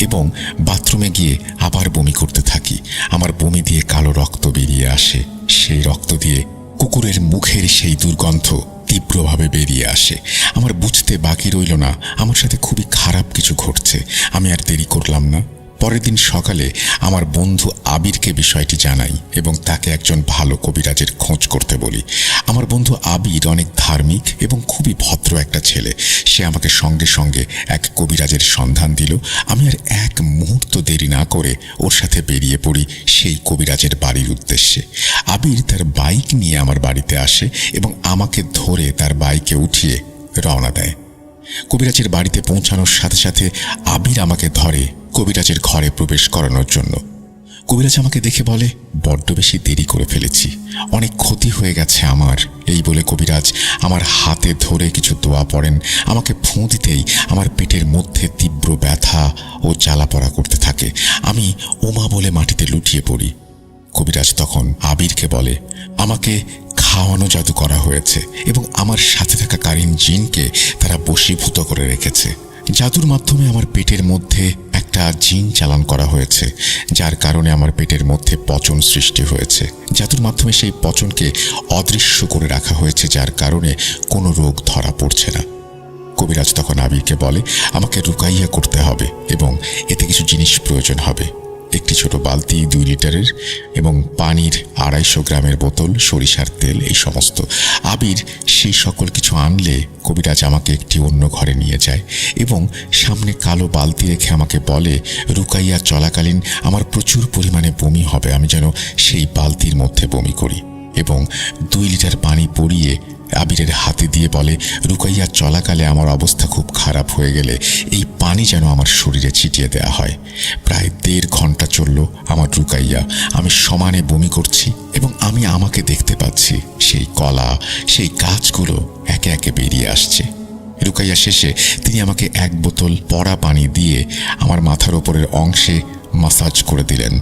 Speaker 1: এবং বাথরুমে গিয়ে আবার বমি করতে থাকি। আমার বমি দিয়ে কালো রক্ত বেরিয়ে আসে। সেই রক্ত দিয়ে কুকুরের মুখের সেই দুর্গন্ধ তীব্রভাবে বেরিয়ে আসে। আমার বুঝতে বাকি রইল না আমার সাথে খুবই খারাপ কিছু ঘটছে। আমি আর দেরি করলাম না। পরের দিন সকালে আমার বন্ধু আবিরকে বিষয়টি জানাই এবং তাকে একজন ভালো কবিরাজের খোঁজ করতে বলি। আমার বন্ধু আবির অনেক ধার্মিক এবং খুবই ভদ্র একটা ছেলে। সে আমাকে সঙ্গে সঙ্গে এক কবিরাজের সন্ধান দিল। আমি আর এক মুহূর্ত দেরি না করে ওর সাথে বেরিয়ে পড়ি সেই কবিরাজের বাড়ির উদ্দেশ্যে। আবির তার বাইক নিয়ে আমার বাড়িতে আসে এবং আমাকে ধরে তার বাইকে উঠিয়ে রওনা দেয়। কবিরাজের বাড়িতে পৌঁছানোর সাথে সাথে আবির আমাকে ধরে কবিরাজের ঘরে প্রবেশ করানোর জন্য। কবিরাজ আমাকে দেখে বলে, বড্ড বেশি দেরি করে ফেলেছি, অনেক ক্ষতি হয়ে গেছে আমার। এই বলে কবিরাজ আমার হাতে ধরে কিছু দোয়া পড়েন। আমাকে ফুঁ দিতেই আমার পেটের মধ্যে তীব্র ব্যথা ও জ্বালাপড়া করতে থাকে। আমি ওমা বলে মাটিতে লুটিয়ে পড়ি। কবিরাজ তখন আবিরকে বলে, আমাকে খাওয়ানো জাদু করা হয়েছে এবং আমার সাথে থাকা কারিন জিনকে তারা বশীভূত করে রেখেছে। জাদুর মাধ্যমে আমার পেটের মধ্যে একটা জিন চালান করা হয়েছে, যার কারণে আমার পেটের মধ্যে পচন সৃষ্টি হয়েছে। জাদুর মাধ্যমে সেই পচনকে অদৃশ্য করে রাখা হয়েছে, যার কারণে কোনো রোগ ধরা পড়ছে না। কবিরাজ তখন আবিরকে বলে, আমাকে রুকাইয়া করতে হবে এবং এতে কিছু জিনিস প্রয়োজন হবে। একটি ছোট বালতি 2 লিটারের এবং পানির 250 গ্রামের বোতল, সরিষার তেল, এই সমস্ত। আবির সেই সকল কিছু আনলে কবিরাজ আমাকে একটি অন্য ঘরে নিয়ে যায় এবং সামনে কালো বালতি রেখে আমাকে বলে, রুকাইয়া চলাকালীন আমার প্রচুর পরিমাণে বমি হবে, আমি যেন সেই বালতির মধ্যে বমি করি। এবং 2 লিটার পানি পরিয়ে আবিরের হাতে দিয়ে বলে, রুকাইয়া চলাকালে আমার অবস্থা খুব খারাপ হয়ে গেলে এই পানি যেন আমার শরীরে ছিটিয়ে দেয়া হয়। প্রায় 1.5 ঘন্টা চলল আমার রুকাইয়া। আমি সমানে বমি করছি এবং আমি আমাকে দেখতে পাচ্ছি সেই কলা, সেই গাছগুলো একে একে বেরিয়ে আসছে। রুকাইয়া শেষে তিনি আমাকে 1 বোতল পড়া পানি দিয়ে আমার মাথার ওপরের অংশে মাসাজ করে দিলেন।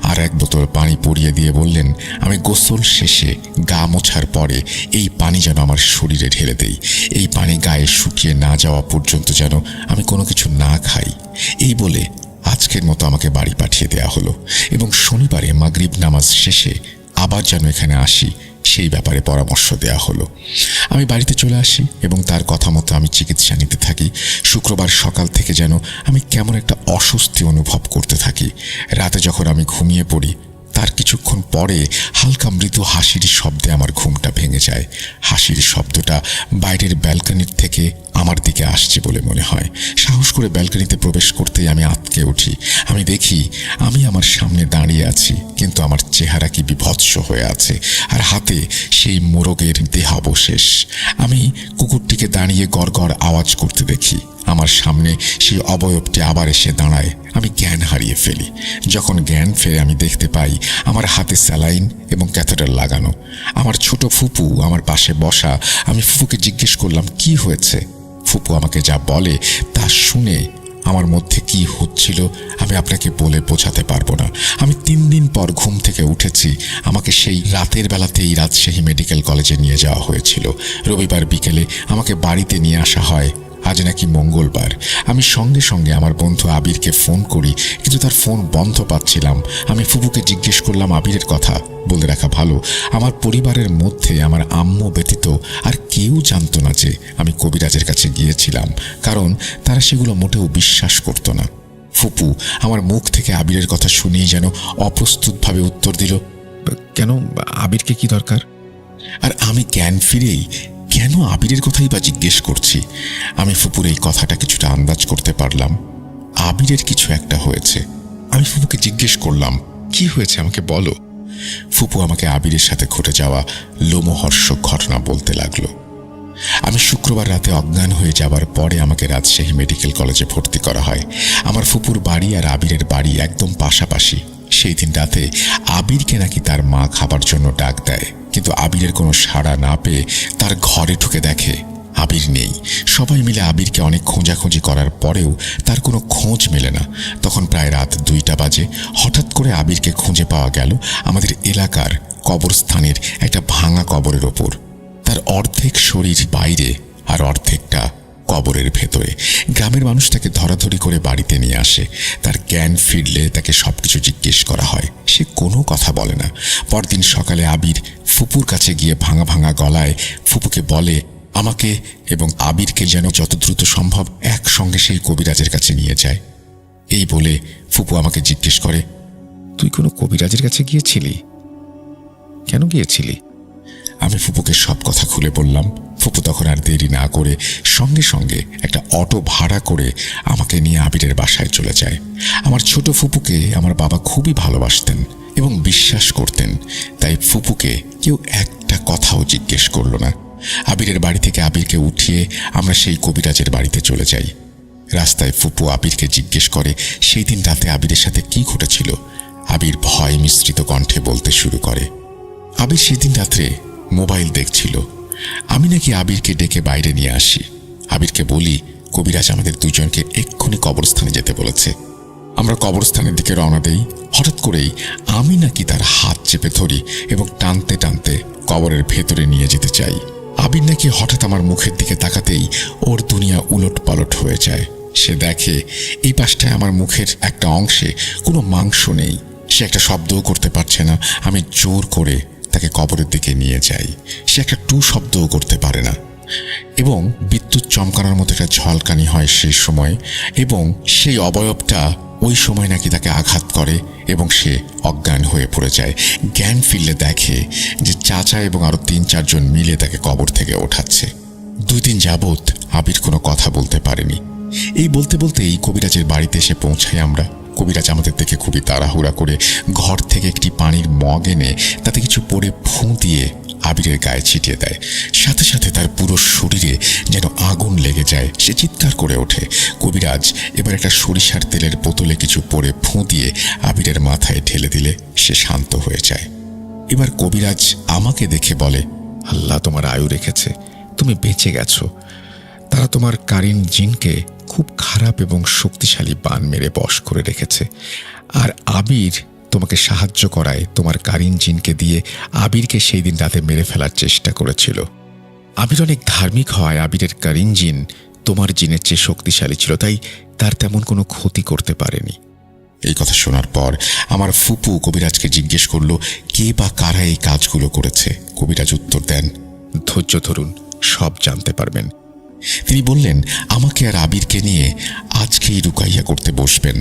Speaker 1: আর 1 বোতল পানি পরিয়ে দিয়ে বললেন, আমি গোসল শেষে গা মোছার পরে এই পানি যেন আমার শরীরে ঢেলে দেই। এই পানি গায়ে শুকিয়ে না যাওয়া পর্যন্ত যেন আমি কোনো কিছু না খাই। এই বলে আজকের মতো আমাকে বাড়ি পাঠিয়ে দেয়া হলো এবং শনিবারে মাগরিব নামাজ শেষে আবার যেন এখানে আসি সেই ব্যাপারে পরামর্শ দেয়া হলো। আমি বাড়িতে চলে আসি এবং তার কথা মতো আমি চিকিৎসা নিতে থাকি। শুক্রবার সকাল থেকে যেন আমি কেমন একটা অস্বস্তি অনুভব করতে থাকি। রাতে যখন আমি ঘুমিয়ে পড়ি তার কিছুক্ষণ পরে হালকা মৃদু হাসির শব্দে আমার ঘুমটা ভেঙে যায়। হাসির শব্দটা বাইরের ব্যালকনির থেকে আমার দিকে আসছে বলে মনে হয়। সাহস করে ব্যালকনিতে প্রবেশ করতেই আমি আঁতকে উঠি। আমি দেখি আমি আমার সামনে দাঁড়িয়ে আছি, কিন্তু আমার চেহারা কি বিভৎস হয়ে আছে আর হাতে সেই মোরগের দেহাবশেষ। আমি কুকুরটিকে দাঁড়িয়ে গড়গড় আওয়াজ করতে দেখি। আমার সামনে সেই অবয়বটি আবার এসে দাঁড়ায়। আমি জ্ঞান হারিয়ে ফেলি। যখন জ্ঞান ফেরে আমি দেখতে পাই আমার হাতে স্যালাইন এবং ক্যাথেটার লাগানো। আমার ছোট ফুপু আমার পাশে বসা। আমি ফুপুকে জিজ্ঞেস করলাম, কি হয়েছে? ফুপু আমাকে যা বলে তা শুনে আমার মধ্যে কি হচ্ছিল আমি আপনাকে বলে বোঝাতে পারবো না। আমি 3 দিন পর ঘুম থেকে উঠেছি। আমাকে সেই রাতের বেলাতেই রাজশাহী মেডিকেল কলেজে নিয়ে যাওয়া হয়েছিল। রবিবার বিকেলে আমাকে বাড়িতে নিয়ে আসা হয় আজ নাকি মঙ্গলবার। আমি সঙ্গে সঙ্গে আমার বন্ধু আবিরকে ফোন করি, কিন্তু তার ফোন বন্ধ পাচ্ছিলাম। আমি ফুপুকে জিজ্ঞেস করলাম আবিরের কথা। বলে রাখা ভালো, আমার পরিবারের মধ্যে আমার আম্মু ব্যতীত আর কেউ জানতো না যে আমি কবিরাজের কাছে গিয়েছিলাম, কারণ তারা সেগুলো মোটেও বিশ্বাস করতো না। ফুপু আমার মুখ থেকে আবিরের কথা শুনেই যেন অপ্রস্তুতভাবে উত্তর দিল, কেন, আবিরকে কি দরকার? আর আমি জ্ঞান ফিরেই কেন আবিরের কথাই বা জিজ্ঞেস করছি। আমি ফুপুর এই কথাটা কিছুটা আন্দাজ করতে পারলাম। আবিরের কিছু একটা হয়েছে। আমি ফুপুকে জিজ্ঞেস করলাম, কি হয়েছে আমাকে বলো। ফুপু আমাকে আবিরের সাথে ঘটে যাওয়া লোমহর্ষক ঘটনা বলতে লাগলো। আমি শুক্রবার রাতে অজ্ঞান হয়ে যাবার পরে আমাকে রাজশাহী মেডিকেল কলেজে ভর্তি করা হয়। আমার ফুপুর বাড়ি আর আবিরের বাড়ি একদম পাশাপাশি। সেই দিন রাতে আবিরকে নাকি তার মা খাবার জন্য ডাক দেয়, কিন্তু আবিরের কোনো সাড়া না পেয়ে তার ঘরে ঢুকে দেখে আবির নেই। সবাই মিলে আবিরকে অনেক খোঁজাখুঁজি করার পরেও তার কোনো খোঁজ মেলে না। তখন প্রায় রাত 2টা বাজে। হঠাৎ করে আবিরকে খুঁজে পাওয়া গেল আমাদের এলাকার কবরস্থানের একটা ভাঙা কবরের ওপর। তার অর্ধেক শরীর বাইরে আর অর্ধেকটা কবরের ভেতরে। গ্রামের মানুষ তাকে ধরাধরি করে বাড়িতে নিয়ে আসে। তার জ্ঞান ফিরলে তাকে সবকিছু জিজ্ঞেস করা হয়। সে কোনো কথা বলে না। পরদিন সকালে আবির ফুপুর কাছে গিয়ে ভাঙা ভাঙা গলায় ফুপুকে বলে আমাকে এবং আবিরকে যেন যত দ্রুত সম্ভব একসঙ্গে সেই কবিরাজের কাছে নিয়ে যায়। এই বলে ফুপু আমাকে জিজ্ঞেস করে, তুই কোনো কবিরাজের কাছে গিয়েছিলি? কেন গিয়েছিলি? আমি ফুপুকে সব কথা খুলে বললাম। ফুপু তখন আর দেরি না করে সঙ্গে সঙ্গে একটা অটো ভাড়া করে আমাকে নিয়ে আবিরের বাসায় চলে যায়। আমার ছোট ফুপুকে আমার বাবা খুবই ভালোবাসতেন এবং বিশ্বাস করতেন, তাই ফুপুকে কেউ একটা কথাও জিজ্ঞেস করল না। আবিরের বাড়ি থেকে আবিরকে উঠিয়ে আমরা সেই কবিরাজের বাড়িতে চলে যাই। রাস্তায় ফুপু আবিরকে জিজ্ঞেস করে সেই দিন রাতে আবিরের সাথে কি ঘটেছিল। আবির ভয় মিশ্রিত কণ্ঠে বলতে শুরু করে, আবির সেদিন রাত্রে মোবাইল দেখছিল। আমি নাকি আবিরকে ডেকে বাইরে নিয়ে আসি। আবিরকে বলি কবিরাজ আমাদের দুজনকে এক্ষুনি কবরস্থানে যেতে বলেছে। আমরা কবরস্থানের দিকে রওনা দেই। হঠাৎ করেই আমি নাকি তার হাত চেপে ধরি এবং টানতে টানতে কবরের ভেতরে নিয়ে যেতে চাই। আবির নাকি হঠাৎ আমার মুখের দিকে তাকাতেই ওর দুনিয়া উলট পালট হয়ে যায়। সে দেখে এই পাশটায় আমার মুখের একটা অংশে কোনো মাংস নেই। সে একটা শব্দও করতে পারছে না। আমি জোর করে তাকে কবরের দিকে নিয়ে যাই। সে একটা টু শব্দও করতে পারে না এবং বিদ্যুৎ চমকানোর মতো একটা ঝলকানি হয় সেই সময়, এবং সেই অবয়বটা ওই সময় নাকি তাকে আঘাত করে এবং সে অজ্ঞান হয়ে পড়ে যায়। জ্ঞান ফিরলে দেখে যে চাচা এবং আরো 3-4 জন মিলে তাকে কবর থেকে ওঠাচ্ছে। 2 দিন যাবৎ আবির কোনো কথা বলতে পারেনি। এই বলতে বলতেই কবিরাজের বাড়িতে এসে পৌঁছাই আমরা। কবিরাজ আমাদের দেখে খুবই তাড়াহুড়া করে ঘর থেকে একটি পানির মগ এনে তাতে কিছু পরে ফুঁ দিয়ে আবিরের গায়ে ছিটিয়ে দেয়। সাথে সাথে তার পুরো শরীরে যেন আগুন লেগে যায়। সে চিৎকার করে ওঠে। কবিরাজ এবার একটা সরিষার তেলের বোতলে কিছু পরে ফুঁ দিয়ে আবিরের মাথায় ঢেলে দিলে সে শান্ত হয়ে যায়। এবার কবিরাজ আমাকে দেখে বলে, আল্লাহ তোমার আয়ু রেখেছে, তুমি বেঁচে গেছো। তারা তোমার কারিন জিনকে খুব খারাপ এবং শক্তিশালী বান মেরে বশ করে রেখেছে। আর আবির তোমাকে সাহায্য করায় তোমার কারিন জিনকে দিয়ে আবিরকে সেই দিন রাতে মেরে ফেলার চেষ্টা করেছিল। আবির অনেক ধার্মিক হয়। আবিরের কারিন জিন তোমার জিনের চেয়ে শক্তিশালী ছিল, তাই তার তেমন কোনো ক্ষতি করতে পারেনি। এই কথা শোনার পর আমার ফুপু কবিরাজকে জিজ্ঞেস করলো কে বা কারা এই কাজগুলো করেছে। কবিরাজ উত্তর দেন, ধৈর্য ধরুন, সব জানতে পারবেন। তিনি বললেন আমাকে আর আবিরকে নিয়ে আজকেই রুকাইয়া করতে বসবেন।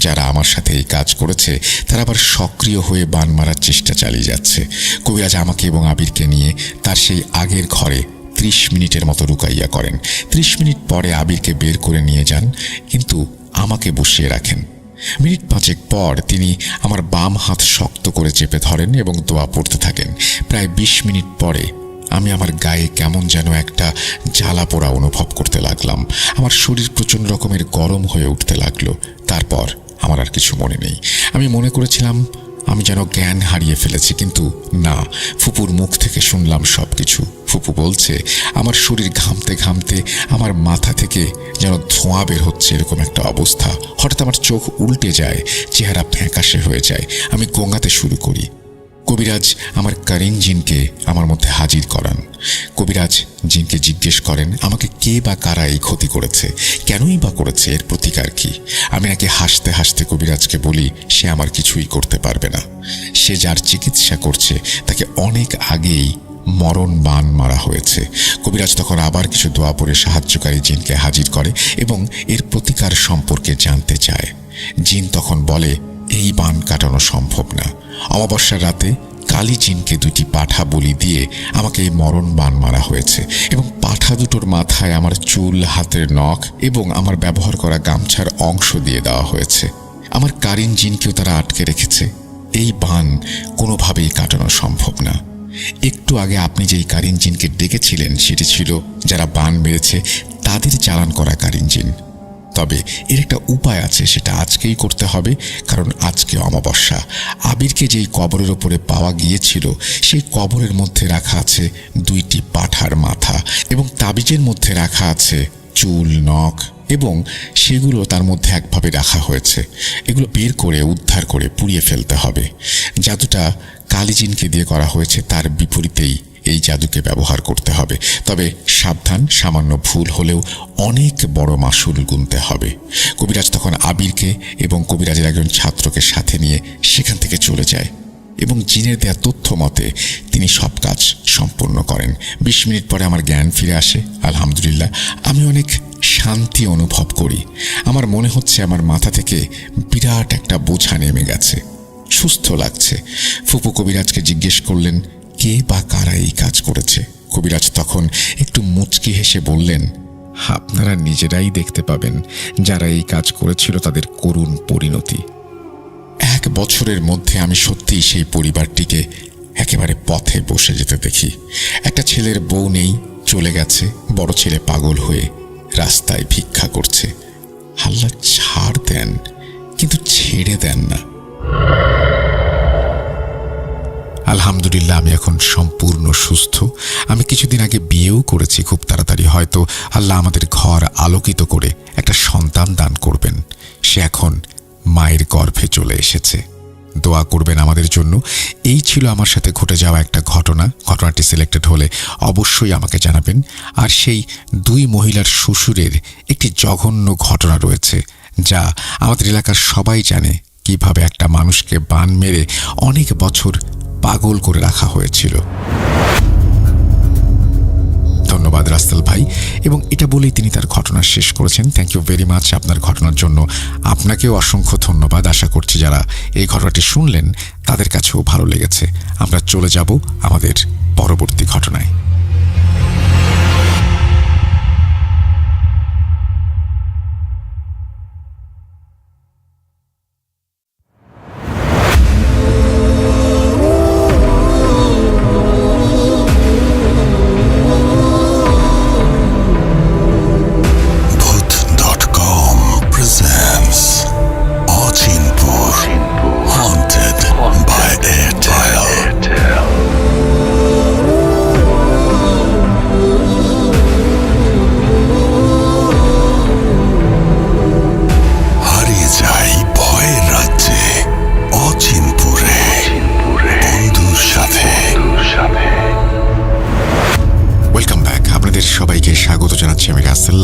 Speaker 1: যারা আমার সাথে এই কাজ করেছে তারা আবার সক্রিয় হয়ে বান মারার চেষ্টা চালিয়ে যাচ্ছে। কবিরাজ আমাকে এবং আবিরকে নিয়ে তার সেই আগের ঘরে 30 মিনিটের মতো রুকাইয়া করেন। 30 মিনিট পরে আবিরকে বের করে নিয়ে যান, কিন্তু আমাকে বসিয়ে রাখেন। মিনিট 5 পর তিনি আমার বাম হাত শক্ত করে চেপে ধরেন এবং দোয়া পড়তে থাকেন। প্রায় 20 মিনিট পরে আমি আমার গায়ে কেমন যেন একটা জ্বালা পোড়া অনুভব করতে লাগলাম। আমার শরীর প্রচণ্ড রকমের গরম হয়ে উঠতে লাগলো। তারপর আমার আর কিছু মনে নেই। আমি মনে করেছিলাম আমি যেন জ্ঞান হারিয়ে ফেলেছি, কিন্তু না, ফুপুর মুখ থেকে শুনলাম সব কিছু। ফুপু বলছে আমার শরীর ঘামতে ঘামতে আমার মাথা থেকে যেন ধোঁয়া বের হচ্ছে, এরকম একটা অবস্থা। হঠাৎ আমার চোখ উল্টে যায়, চেহারা ফ্যাকাশে হয়ে যায়। আমি গোঙাতে শুরু করি। কবিরাজ আমার কারিন জিনকে আমার মধ্যে হাজির করান। কবিরাজ জিনকে জিজ্ঞেস করেন আমাকে কে বা কারা এই ক্ষতি করেছে, কেনই বা করেছে, এর প্রতিকার কি। আমি নাকি হাসতে হাসতে কবিরাজকে বলি সে আমার কিছুই করতে পারবে না, সে যার চিকিৎসা করছে তাকে অনেক আগেই মরণ বান মারা হয়েছে। কবিরাজ তখন আবার কিছু দোয়া পড়ে সাহায্যকারী জিনকে হাজির করে এবং এর প্রতিকার সম্পর্কে জানতে চায়। জিন তখন বলে এই বান কাটানো সম্ভব না। অমাবস্যার রাতে কালী জিনকে 2টি পাঠা বলি দিয়ে আমাকে এই মরণ বান মারা হয়েছে এবং পাঠা দুটোর মাথায় আমার চুল, হাতের নখ এবং আমার ব্যবহার করা গামছার অংশ দিয়ে দেওয়া হয়েছে। আমার কারিন জিনকেও তারা আটকে রেখেছে। এই বান কোনোভাবেই কাটানো সম্ভব না। একটু আগে আপনি যেই কারিন জিনকে ডেকেছিলেন সেটি ছিল যারা বান মেরেছে তাদের চালান করা কারিন জিন। তবে এর একটা উপায় আছে, সেটা আজকেই করতে হবে, কারণ আজকে অমাবস্যা। আবিরকে যেই কবরের ওপরে পাওয়া গিয়েছিল সেই কবরের মধ্যে রাখা আছে 2টি পাঠার মাথা এবং তাবিজের মধ্যে রাখা আছে চুল, নখ এবং সেগুলো তার মধ্যে একভাবে রাখা হয়েছে। এগুলো বের করে উদ্ধার করে পুড়িয়ে ফেলতে হবে। জাদুটা কালীজিনকে দিয়ে করা হয়েছে, তার বিপরীতেই এই জাদুকে ব্যবহার করতে হবে। তবে সাবধান, সামান্য ভুল হলেও অনেক বড় মাসুল গুনতে হবে। কবিরাজ তখন আবিরকে এবং কবিরাজের একজন ছাত্রকে সাথে নিয়ে সেখান থেকে চলে যায় এবং জিনের দেয়া তথ্য মতে তিনি সব কাজ সম্পূর্ণ করেন। 20 মিনিট পরে আমার জ্ঞান ফিরে আসে। আলহামদুলিল্লাহ, আমি অনেক শান্তি অনুভব করি। আমার মনে হচ্ছে আমার মাথা থেকে বিরাট একটা বোঝা নেমে গেছে, সুস্থ লাগছে। ফুপু কবিরাজকে জিজ্ঞেস করলেন কে বা কারা এই কাজ করেছে। কবিরাজ তখন একটু মুচকি হেসে বললেন আপনারা নিজেরাই দেখতে পাবেন যারা এই কাজ করেছিল তাদের করুণ পরিণতি। 1 বছরের মধ্যে আমি সত্যিই সেই পরিবারটিকে একেবারে পথে বসে যেতে দেখি। একটা ছেলের বউ নেই, চলে গেছে। বড় ছেলে পাগল হয়ে রাস্তায় ভিক্ষা করছে। আল্লাহ ছাড় দেন, কিন্তু ছেড়ে দেন না। আলহামদুলিল্লাহ, আমি এখন সম্পূর্ণ সুস্থ। আমি কিছুদিন আগে বিয়েও করেছি। খুব তাড়াতাড়ি হয়তো আল্লাহ আমাদের ঘর আলোকিত করে একটা সন্তান দান করবেন। সে এখন মায়ের গর্ভে চলে এসেছে। দোয়া করবেন আমাদের জন্য। এই ছিল আমার সাথে ঘটে যাওয়া একটা ঘটনা। ঘটনাটি সিলেক্টেড হলে অবশ্যই আমাকে জানাবেন। আর সেই 2 মহিলার শ্বশুরের একটি জঘন্য ঘটনা রয়েছে যা আমাদের এলাকার সবাই জানে, কিভাবে একটা মানুষকে বান মেরে অনেক বছর পাগল করে রাখা হয়েছিল। ধন্যবাদ রাসেল ভাই, এবং এটা বলেই তিনি তার ঘটনা শেষ করেছেন। থ্যাংক ইউ ভেরি মাচ আপনার ঘটনার জন্য। আপনাকেও অসংখ্য ধন্যবাদ। আশা করছি যারা এই ঘটনাটি শুনলেন তাদের কাছেও ভালো লেগেছে। আমরা চলে যাব আমাদের পরবর্তী ঘটনায়।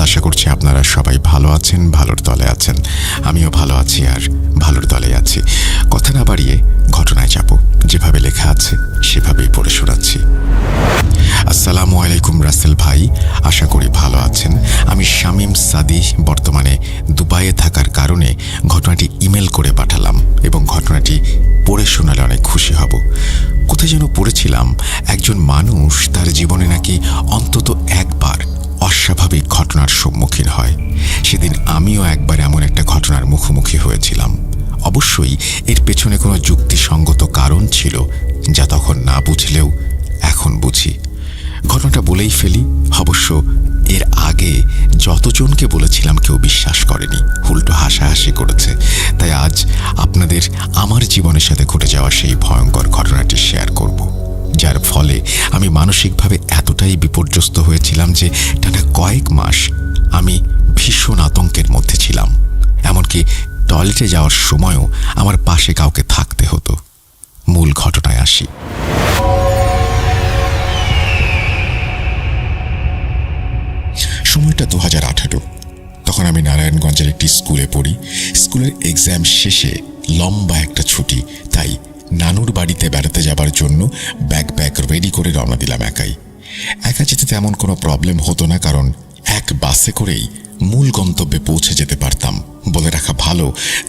Speaker 1: আশা করছি আপনারা সবাই ভালো আছেন, ভালোর দলে আছেন। আমিও ভালো আছি আর ভালোর দলে আছি। কথা না বাড়িয়ে ঘটনায় যাব। যেভাবে লেখা আছে সেভাবেই পড়ে শোনাচ্ছি। আসসালামু আলাইকুম রাসেল ভাই, আশা করি ভালো আছেন। আমি শামীম সাদি, বর্তমানে দুবাইয়ে থাকার কারণে ঘটনাটি ইমেল করে পাঠালাম এবং ঘটনাটি পড়ে শোনালে অনেক খুশি হব। কোথায় যেন পড়েছিলাম একজন মানুষ তার জীবনে নাকি অন্তত একবার অস্বাভাবিক ঘটনার সম্মুখীন হয়। সেদিন আমিও একবার এমন একটা ঘটনার মুখোমুখি হয়েছিলাম। অবশ্যই এর পেছনে কোনো যুক্তিসঙ্গত কারণ ছিল, যা তখন না বুঝলেও এখন বুঝি। ঘটনাটা বলেই ফেলি। অবশ্য এর আগে যতজনকে বলেছিলাম কেউ বিশ্বাস করেনি, উল্টো হাসাহাসি করেছে। তাই আজ আপনাদের আমার জীবনের সাথে ঘটে যাওয়া সেই ভয়ঙ্কর ঘটনাটি শেয়ার করব, যার ফলে আমি মানসিকভাবে এতটাই বিপর্যস্ত হয়েছিলাম যে টানা কয়েক মাস আমি ভীষণ আতঙ্কের মধ্যে ছিলাম। এমনকি টয়লেটে যাওয়ার সময়ও আমার পাশে কাউকে থাকতে হতো। মূল ঘটনায় আসি। সময়টা 2018। তখন আমি নারায়ণগঞ্জের একটি স্কুলে পড়ি। স্কুলের এক্সাম শেষে লম্বা একটা ছুটি, তাই নানুর বাড়িতে বেড়াতে যাবার জন্য ব্যাগ রেডি করে রওনা দিলাম একাই। একা যেতে তেমন কোনো প্রবলেম হতো না, কারণ এক বাসে করেই মূল গন্তব্যে পৌঁছে যেতে পারতাম। বলে রাখা ভালো,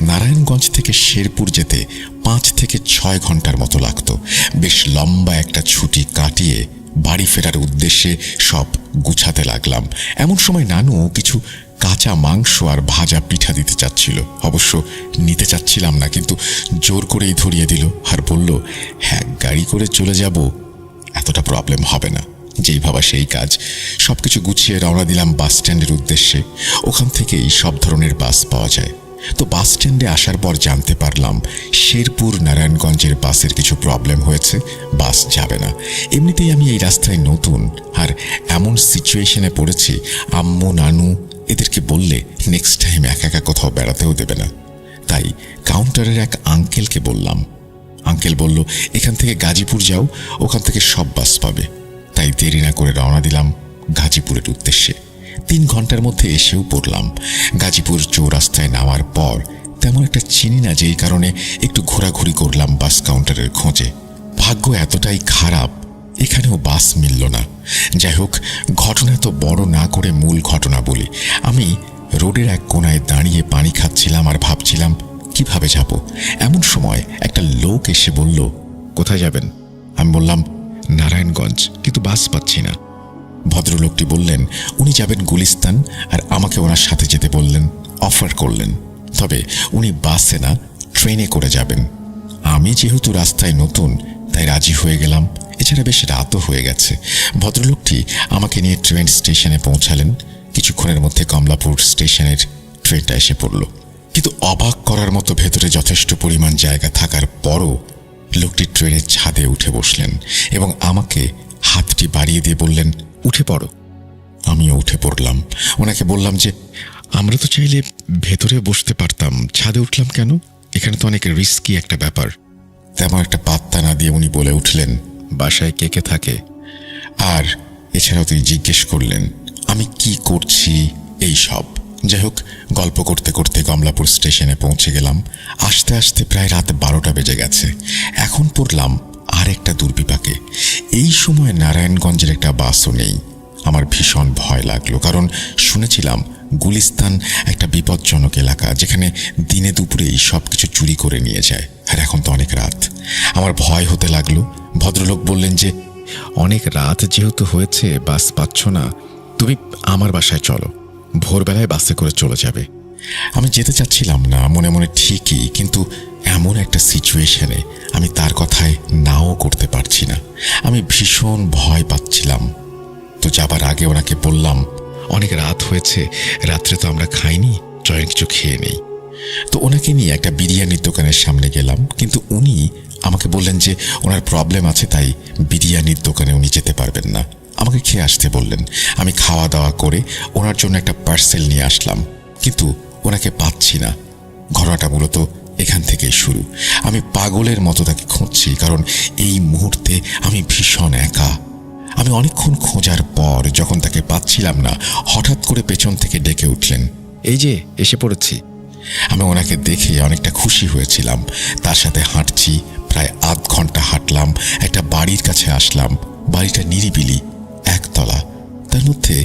Speaker 1: নারায়ণগঞ্জ থেকে শেরপুর যেতে 5 থেকে 6 ঘন্টার মতো লাগতো। বেশ লম্বা একটা ছুটি কাটিয়ে বাড়ি ফেরার উদ্দেশ্যে সব গুছাতে লাগলাম। এমন সময় নানু কিছু কাঁচা মাংস আর ভাজা পিঠা দিতে চাচ্ছিল। অবশ্য নিতে চাচ্ছিলাম না, কিন্তু জোর করেই ধরিয়ে দিল আর বলল, হ্যাঁ, গাড়ি করে চলে যাব, এতটা প্রবলেম হবে না। যেই ভাবা সেই কাজ। সবকিছু গুছিয়ে রওনা দিলাম বাস স্ট্যান্ডের উদ্দেশ্যে। ওখান থেকেই সব ধরনের বাস পাওয়া যায়। তো বাস স্ট্যান্ডে আসার পর জানতে পারলাম শেরপুর নারায়ণগঞ্জের বাসের কিছু প্রবলেম হয়েছে, বাস যাবে না। এমনিতেই আমি এই রাস্তায় নতুন, আর এমন সিচুয়েশনে পড়েছি আম্মু নানু এদেরকে বললে নেক্সট টাইম একা একা কোথাও বেড়াতেও দেবে না। তাই কাউন্টারের এক আঙ্কেলকে বললাম। আঙ্কেল বলল, এখান থেকে গাজীপুর যাও, ওখান থেকে সব বাস পাবে। তাই দেরি না করে রওনা দিলাম গাজীপুরের উদ্দেশ্যে। 3 ঘন্টার মধ্যে এসেও পড়লাম। গাজীপুর চৌরাস্তায় নামার পর তেমন একটা চিনি না, যেই কারণে একটু ঘোরাঘুরি করলাম বাস কাউন্টারের খোঁজে। ভাগ্য এতটাই খারাপ, এখানেও বাস মিলল না। যাই হোক, ঘটনা তো বড় না করে মূল ঘটনা বলি। আমি রোডের এক কোনায় দাঁড়িয়ে পানি খাচ্ছিলাম আর ভাবছিলাম কিভাবে যাব। এমন সময় একটা লোক এসে বলল, কোথায় যাবেন? আমি বললাম, নারায়ণগঞ্জ, কিন্তু বাস পাচ্ছি না। ভদ্রলোকটি বললেন উনি যাবেন গুলিস্তান, আর আমাকে ওনার সাথে যেতে বললেন, অফার করলেন। তবে উনি বাসে না, ট্রেনে করে যাবেন। আমি যেহেতু রাস্তায় নতুন, তাই রাজি হয়ে গেলাম। এছাড়া বেশ রাতও হয়ে গেছে। ভদ্রলোকটি আমাকে নিয়ে ট্রেন স্টেশনে পৌঁছালেন। কিছুক্ষণের মধ্যে কমলাপুর স্টেশনের ট্রেনটা এসে পড়ল। কিন্তু অবাক করার মতো ভেতরে যথেষ্ট পরিমাণ জায়গা থাকার পরও লোকটি ট্রেনের ছাদে উঠে বসলেন এবং আমাকে হাতটি বাড়িয়ে দিয়ে বললেন, উঠে পড়ো। আমিও উঠে পড়লাম। ওনাকে বললাম যে আমরা তো চাইলে ভেতরে বসতে পারতাম, ছাদে উঠলাম কেন? এখানে তো অনেক রিস্কি একটা ব্যাপার। তেমন একটা পাত্তা না দিয়ে উনি বলে উঠলেন, বাসায় কে কে থাকে? আর এছাড়াও তিনি জিজ্ঞেস করলেন আমি কি করছি এই সব। যাই হোক, গল্প করতে করতে কমলাপুর স্টেশনে পৌঁছে গেলাম। আসতে আসতে প্রায় রাত 12টা বেজে গেছে। এখন পড়লাম আর একটা দুর্বিপাকে। এই সময় নারায়ণগঞ্জের একটা বাসও নেই। আমার ভীষণ ভয় লাগলো, কারণ শুনেছিলাম গুলিস্তান একটা বিপজ্জনক এলাকা, যেখানে দিনে দুপুরেই সব কিছু চুরি করে নিয়ে যায়। আর এখন তো অনেক রাত। আমার ভয় হতে লাগলো। ভদ্রলোক বললেন যে অনেক রাত যেহেতু হয়েছে, বাস পাচ্ছ না, তুমি আমার বাসায় চলো, ভোরবেলায় বাসে করে চলে যাবে। আমি যেতে চাচ্ছিলাম না মনে মনে ঠিকই, কিন্তু এমন একটা সিচুয়েশনে আমি তার কথায় নাও করতে পারছি না। আমি ভীষণ ভয় পাচ্ছিলাম। তো যাবার আগে ওনাকে বললাম, অনেক রাত হয়েছে, রাত্রে তো আমরা খাইনি, চলেন কিছু খেয়ে নেই। তো ওনাকে নিয়ে একটা বিরিয়ানির দোকানের সামনে গেলাম, কিন্তু উনি আমাকে বললেন যে ওনার প্রবলেম আছে, তাই বিরিয়ানির দোকানে উনি যেতে পারবেন না। আমাকে খেয়ে আসতে বললেন। আমি খাওয়া দাওয়া করে ওনার জন্য একটা পার্সেল নিয়ে আসলাম, কিন্তু ওনাকে পাচ্ছি না। ঘটনাটা মূলত এখান থেকেই শুরু। আমি পাগলের মতো তাকে খুঁজছি, কারণ এই মুহূর্তে আমি ভীষণ একা। আমি অনেকক্ষণ খোঁজার পর যখন তাকে পাচ্ছিলাম না, হঠাৎ করে পেছন থেকে ডেকে উঠলেন, এই যে এসে পড়েছি। আমি ওনাকে দেখে অনেকটা খুশি হয়েছিলাম। তার সাথে হাঁটছি, প্রায় আধ ঘন্টা হাঁটলাম। একটা বাড়ির কাছে আসলাম। বাড়িটা নিরিবিলি, একতলা, তার মধ্যে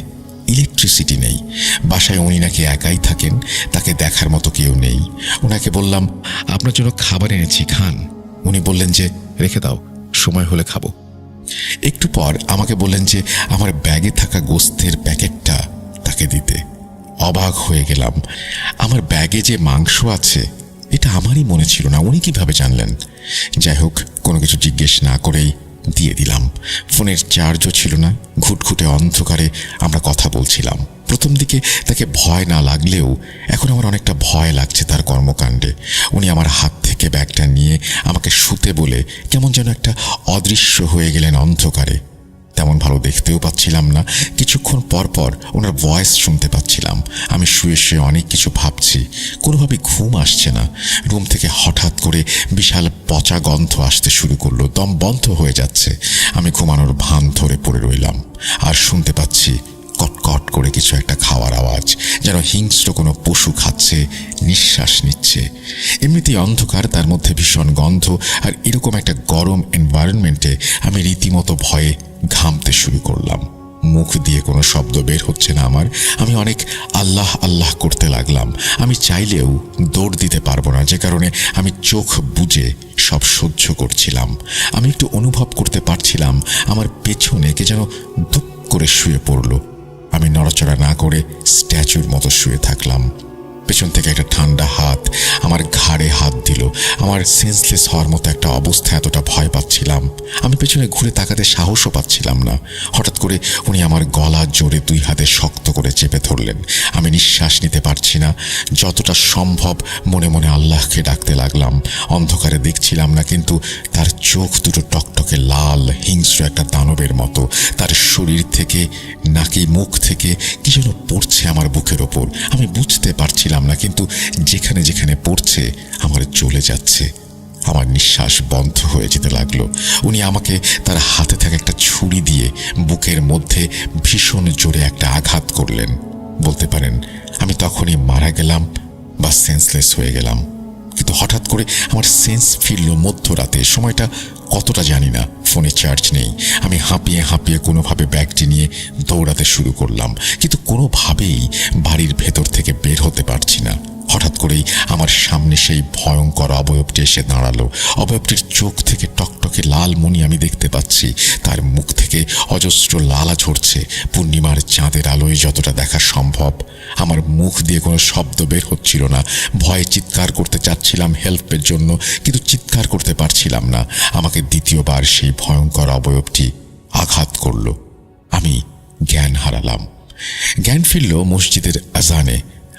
Speaker 1: ইলেকট্রিসিটি নেই। বাসায় উনি নাকি একাই থাকেন, তাকে দেখার মতো কেউ নেই। ওনাকে বললাম, আপনার জন্য খাবার এনেছি, খান। উনি বললেন যে রেখে দাও, সময় হলে খাবো। একটু পর আমাকে বললেন যে আমার ব্যাগে থাকা গোস্তের প্যাকেটটা তাকে দিতে। অবাক হয়ে গেলাম। আমার ব্যাগে যে মাংস আছে এটা আমারই মনে ছিল না, উনি কিভাবে জানলেন? যাই হোক, কোনো কিছু জিজ্ঞেস না করেই দিয়ে দিলাম। ফোনের চার্জও ছিল না। ঘুটঘুটে অন্ধকারে আমরা কথা বলছিলাম। প্রথম দিকে তাকে ভয় না লাগলেও এখন আমার অনেকটা ভয় লাগছে তার কর্মকাণ্ডে। উনি আমার হাত থেকে ব্যাগটা নিয়ে আমাকে শুতে বলে কেমন যেন একটা অদৃশ্য হয়ে গেলেন অন্ধকারে। তেমন ভালো দেখতেও পাচ্ছিলাম না। কিছুক্ষণ পর পর ওনার ভয়েস শুনতে পাচ্ছিলাম। আমি শুয়ে শুয়ে অনেক কিছু ভাবছি, কোনোভাবে ঘুম আসছে না। রুম থেকে হঠাৎ করে বিশাল পচা গন্ধ আসতে শুরু করলো, দম বন্ধ হয়ে যাচ্ছে। আমি ঘুমানোর ভান ধরে পড়ে রইলাম, আর শুনতে পাচ্ছি কটকট করে কিছু একটা খাওয়ার আওয়াজ, যেন হিংস্র কোনো পশু খাচ্ছে, নিঃশ্বাস নিচ্ছে। এমনিতেই অন্ধকার, তার মধ্যে ভীষণ গন্ধ, আর এরকম একটা গরম এনভায়রনমেন্টে আমি রীতিমতো ভয়ে ঘামতে শুরু করলাম। মুখ দিয়ে কোনো শব্দ বের হচ্ছে না আমার। আমি অনেক আল্লাহ আল্লাহ করতে লাগলাম। আমি চাইলেও দৌড় দিতে পারবো না, যে কারণে আমি চোখ বুজে সব সহ্য করছিলাম। আমি একটু অনুভব করতে পারছিলাম আমার পেছনে কে যেন ধুপ করে শুয়ে পড়ল। আমি নড়াচড়া না করে স্ট্যাচুর মতো শুয়ে থাকলাম। পেছন থেকে একটা ঠান্ডা হাত আমার ঘাড়ে হাত দিল। আমার সেন্সলেস হওয়ার মতো একটা অবস্থা, এতটা ভয় পাচ্ছিলাম। আমি পেছনে ঘুরে তাকাতে সাহসও পাচ্ছিলাম না। হঠাৎ করে উনি আমার গলা জোরে 2 হাতে শক্ত করে চেপে ধরলেন। আমি নিঃশ্বাস নিতে পারছি না। যতটা সম্ভব মনে মনে আল্লাহকে ডাকতে লাগলাম। অন্ধকারে দেখছিলাম না, কিন্তু তার চোখ দুটো টকটকে লাল, হিংস্র একটা দানবের মতো। তার শরীর থেকে, নাকি মুখ থেকে কি যেন পড়ছে আমার বুকের ওপর। আমি বুঝতে পারছিলাম না, কিন্তু যেখানে যেখানে পড়ছে আমার জ্বলে যাচ্ছে। আমার নিঃশ্বাস বন্ধ হয়ে যেতে লাগলো। উনি আমাকে তার হাতে থাকা একটা ছুরি দিয়ে বুকের মধ্যে ভীষণ জোরে একটা আঘাত করলেন। বলতে পারেন আমি তখনই মারা গেলাম বা সেন্সলেস হয়ে গেলাম। কিন্তু হঠাৎ করে আমার সেন্স ফিরল মধ্যরাতে। সময়টা কতটা জানি না, ফোনে চার্জ নেই। আমি হাঁপিয়ে হাঁপিয়ে কোনোভাবে ব্যাগটি নিয়ে দৌড়াতে শুরু করলাম, কিন্তু কোনোভাবেই বাড়ির ভেতর থেকে বের হতে পারছি না। হঠাৎ করেই আমার সামনে সেই ভয়ঙ্কর অবয়বটি এসে দাঁড়ালো। অবয়বটির চোখ থেকে টকটকে লাল মণি আমি দেখতে পাচ্ছি। তার মুখ থেকে অজস্র লালা ঝরছে, পূর্ণিমার চাঁদের আলোয় যতটা দেখা সম্ভব। আমার মুখ দিয়ে কোনো শব্দ বের হচ্ছিল না। ভয়ে চিৎকার করতে চাচ্ছিলাম হেল্পের জন্য, কিন্তু চিৎকার করতে পারছিলাম না। আমাকে দ্বিতীয়বার সেই ভয়ঙ্কর অবয়বটি আঘাত করল। আমি জ্ঞান হারালাম। জ্ঞান ফিরল মসজিদের আজানে।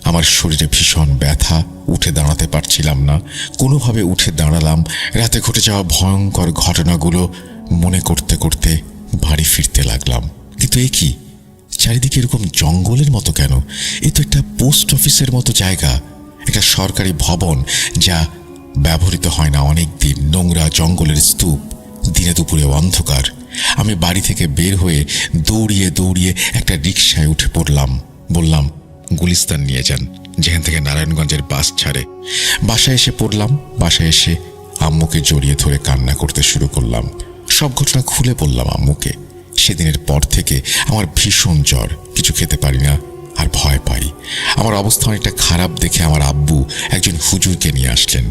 Speaker 1: আমার শরীরে ভীষণ ব্যথা, উঠে দাঁড়াতে পারছিলাম না। কোনোভাবে উঠে দাঁড়ালাম। রাতে ঘটে যাওয়া ভয়ঙ্কর ঘটনাগুলো মনে করতে করতে বাড়ি ফিরতে লাগলাম। কিন্তু এ কি, চারিদিকে এরকম জঙ্গলের মতো কেন? এ তো একটা পোস্ট অফিসের মতো জায়গা, একটা সরকারি ভবন যা ব্যবহৃত হয় না অনেক দিন। নোংরা জঙ্গলের স্তূপ, দিনে দুপুরে অন্ধকার। আমি বাড়ি থেকে বের হয়ে দৌড়িয়ে দৌড়িয়ে একটা রিকশায় উঠে পড়লাম। বললাম গুলিস্তান নিয়ে যান, যেখান থেকে নারায়ণগঞ্জের বাস ছাড়ে। বাসায় এসে পড়লাম। বাসায় এসে আম্মুকে জড়িয়ে ধরে কান্না করতে শুরু করলাম। সব ঘটনা খুলে বললাম আম্মুকে। সেদিনের পর থেকে আমার ভীষণ জ্বর, কিছু খেতে পারি না, আর ভয় পাই। আমার অবস্থা অনেকটা খারাপ দেখে আমার আব্বু একজন হুজুরকে নিয়ে আসলেন।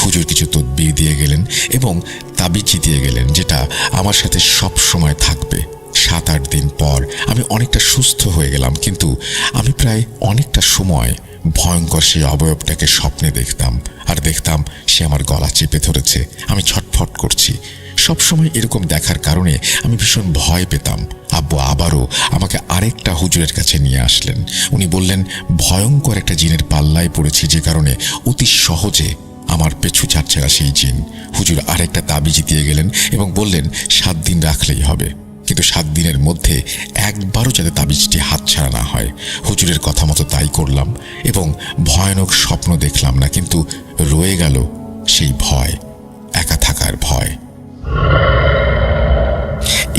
Speaker 1: হুজুর কিছু তদবির দিয়ে গেলেন এবং তাবিজ দিয়ে গেলেন, যেটা আমার সাথে সব সময় থাকবে। 7-8 দিন পর আমি অনেকটা সুস্থ হয়ে গেলাম, কিন্তু আমি প্রায় অনেকটা সময় ভয়ঙ্কর সেই অবয়বটাকে স্বপ্নে দেখতাম, আর দেখতাম সে আমার গলা চেপে ধরেছে। আমি ছটফট করছি। সবসময় এরকম দেখার কারণে আমি ভীষণ ভয় পেতাম। আব্বু আবারও আমাকে আরেকটা হুজুরের কাছে নিয়ে আসলেন। উনি বললেন ভয়ঙ্কর একটা জিনের পাল্লায় পড়েছি, যে কারণে অতি সহজে আমার পেছু ছাড়ছে না সেই জিন। হুজুর আরেকটা তাবিজ দিয়ে গেলেন এবং বললেন 7 দিন রাখলেই হবে, কিন্তু 7 দিনের মধ্যে একবারও যাতে তাবিজটি হাতছাড়া না হয়। হুজুরের কথা মতো তাই করলাম এবং ভয়ানক স্বপ্ন দেখলাম না, কিন্তু রয়ে গেল সেই ভয়, একা থাকার ভয়।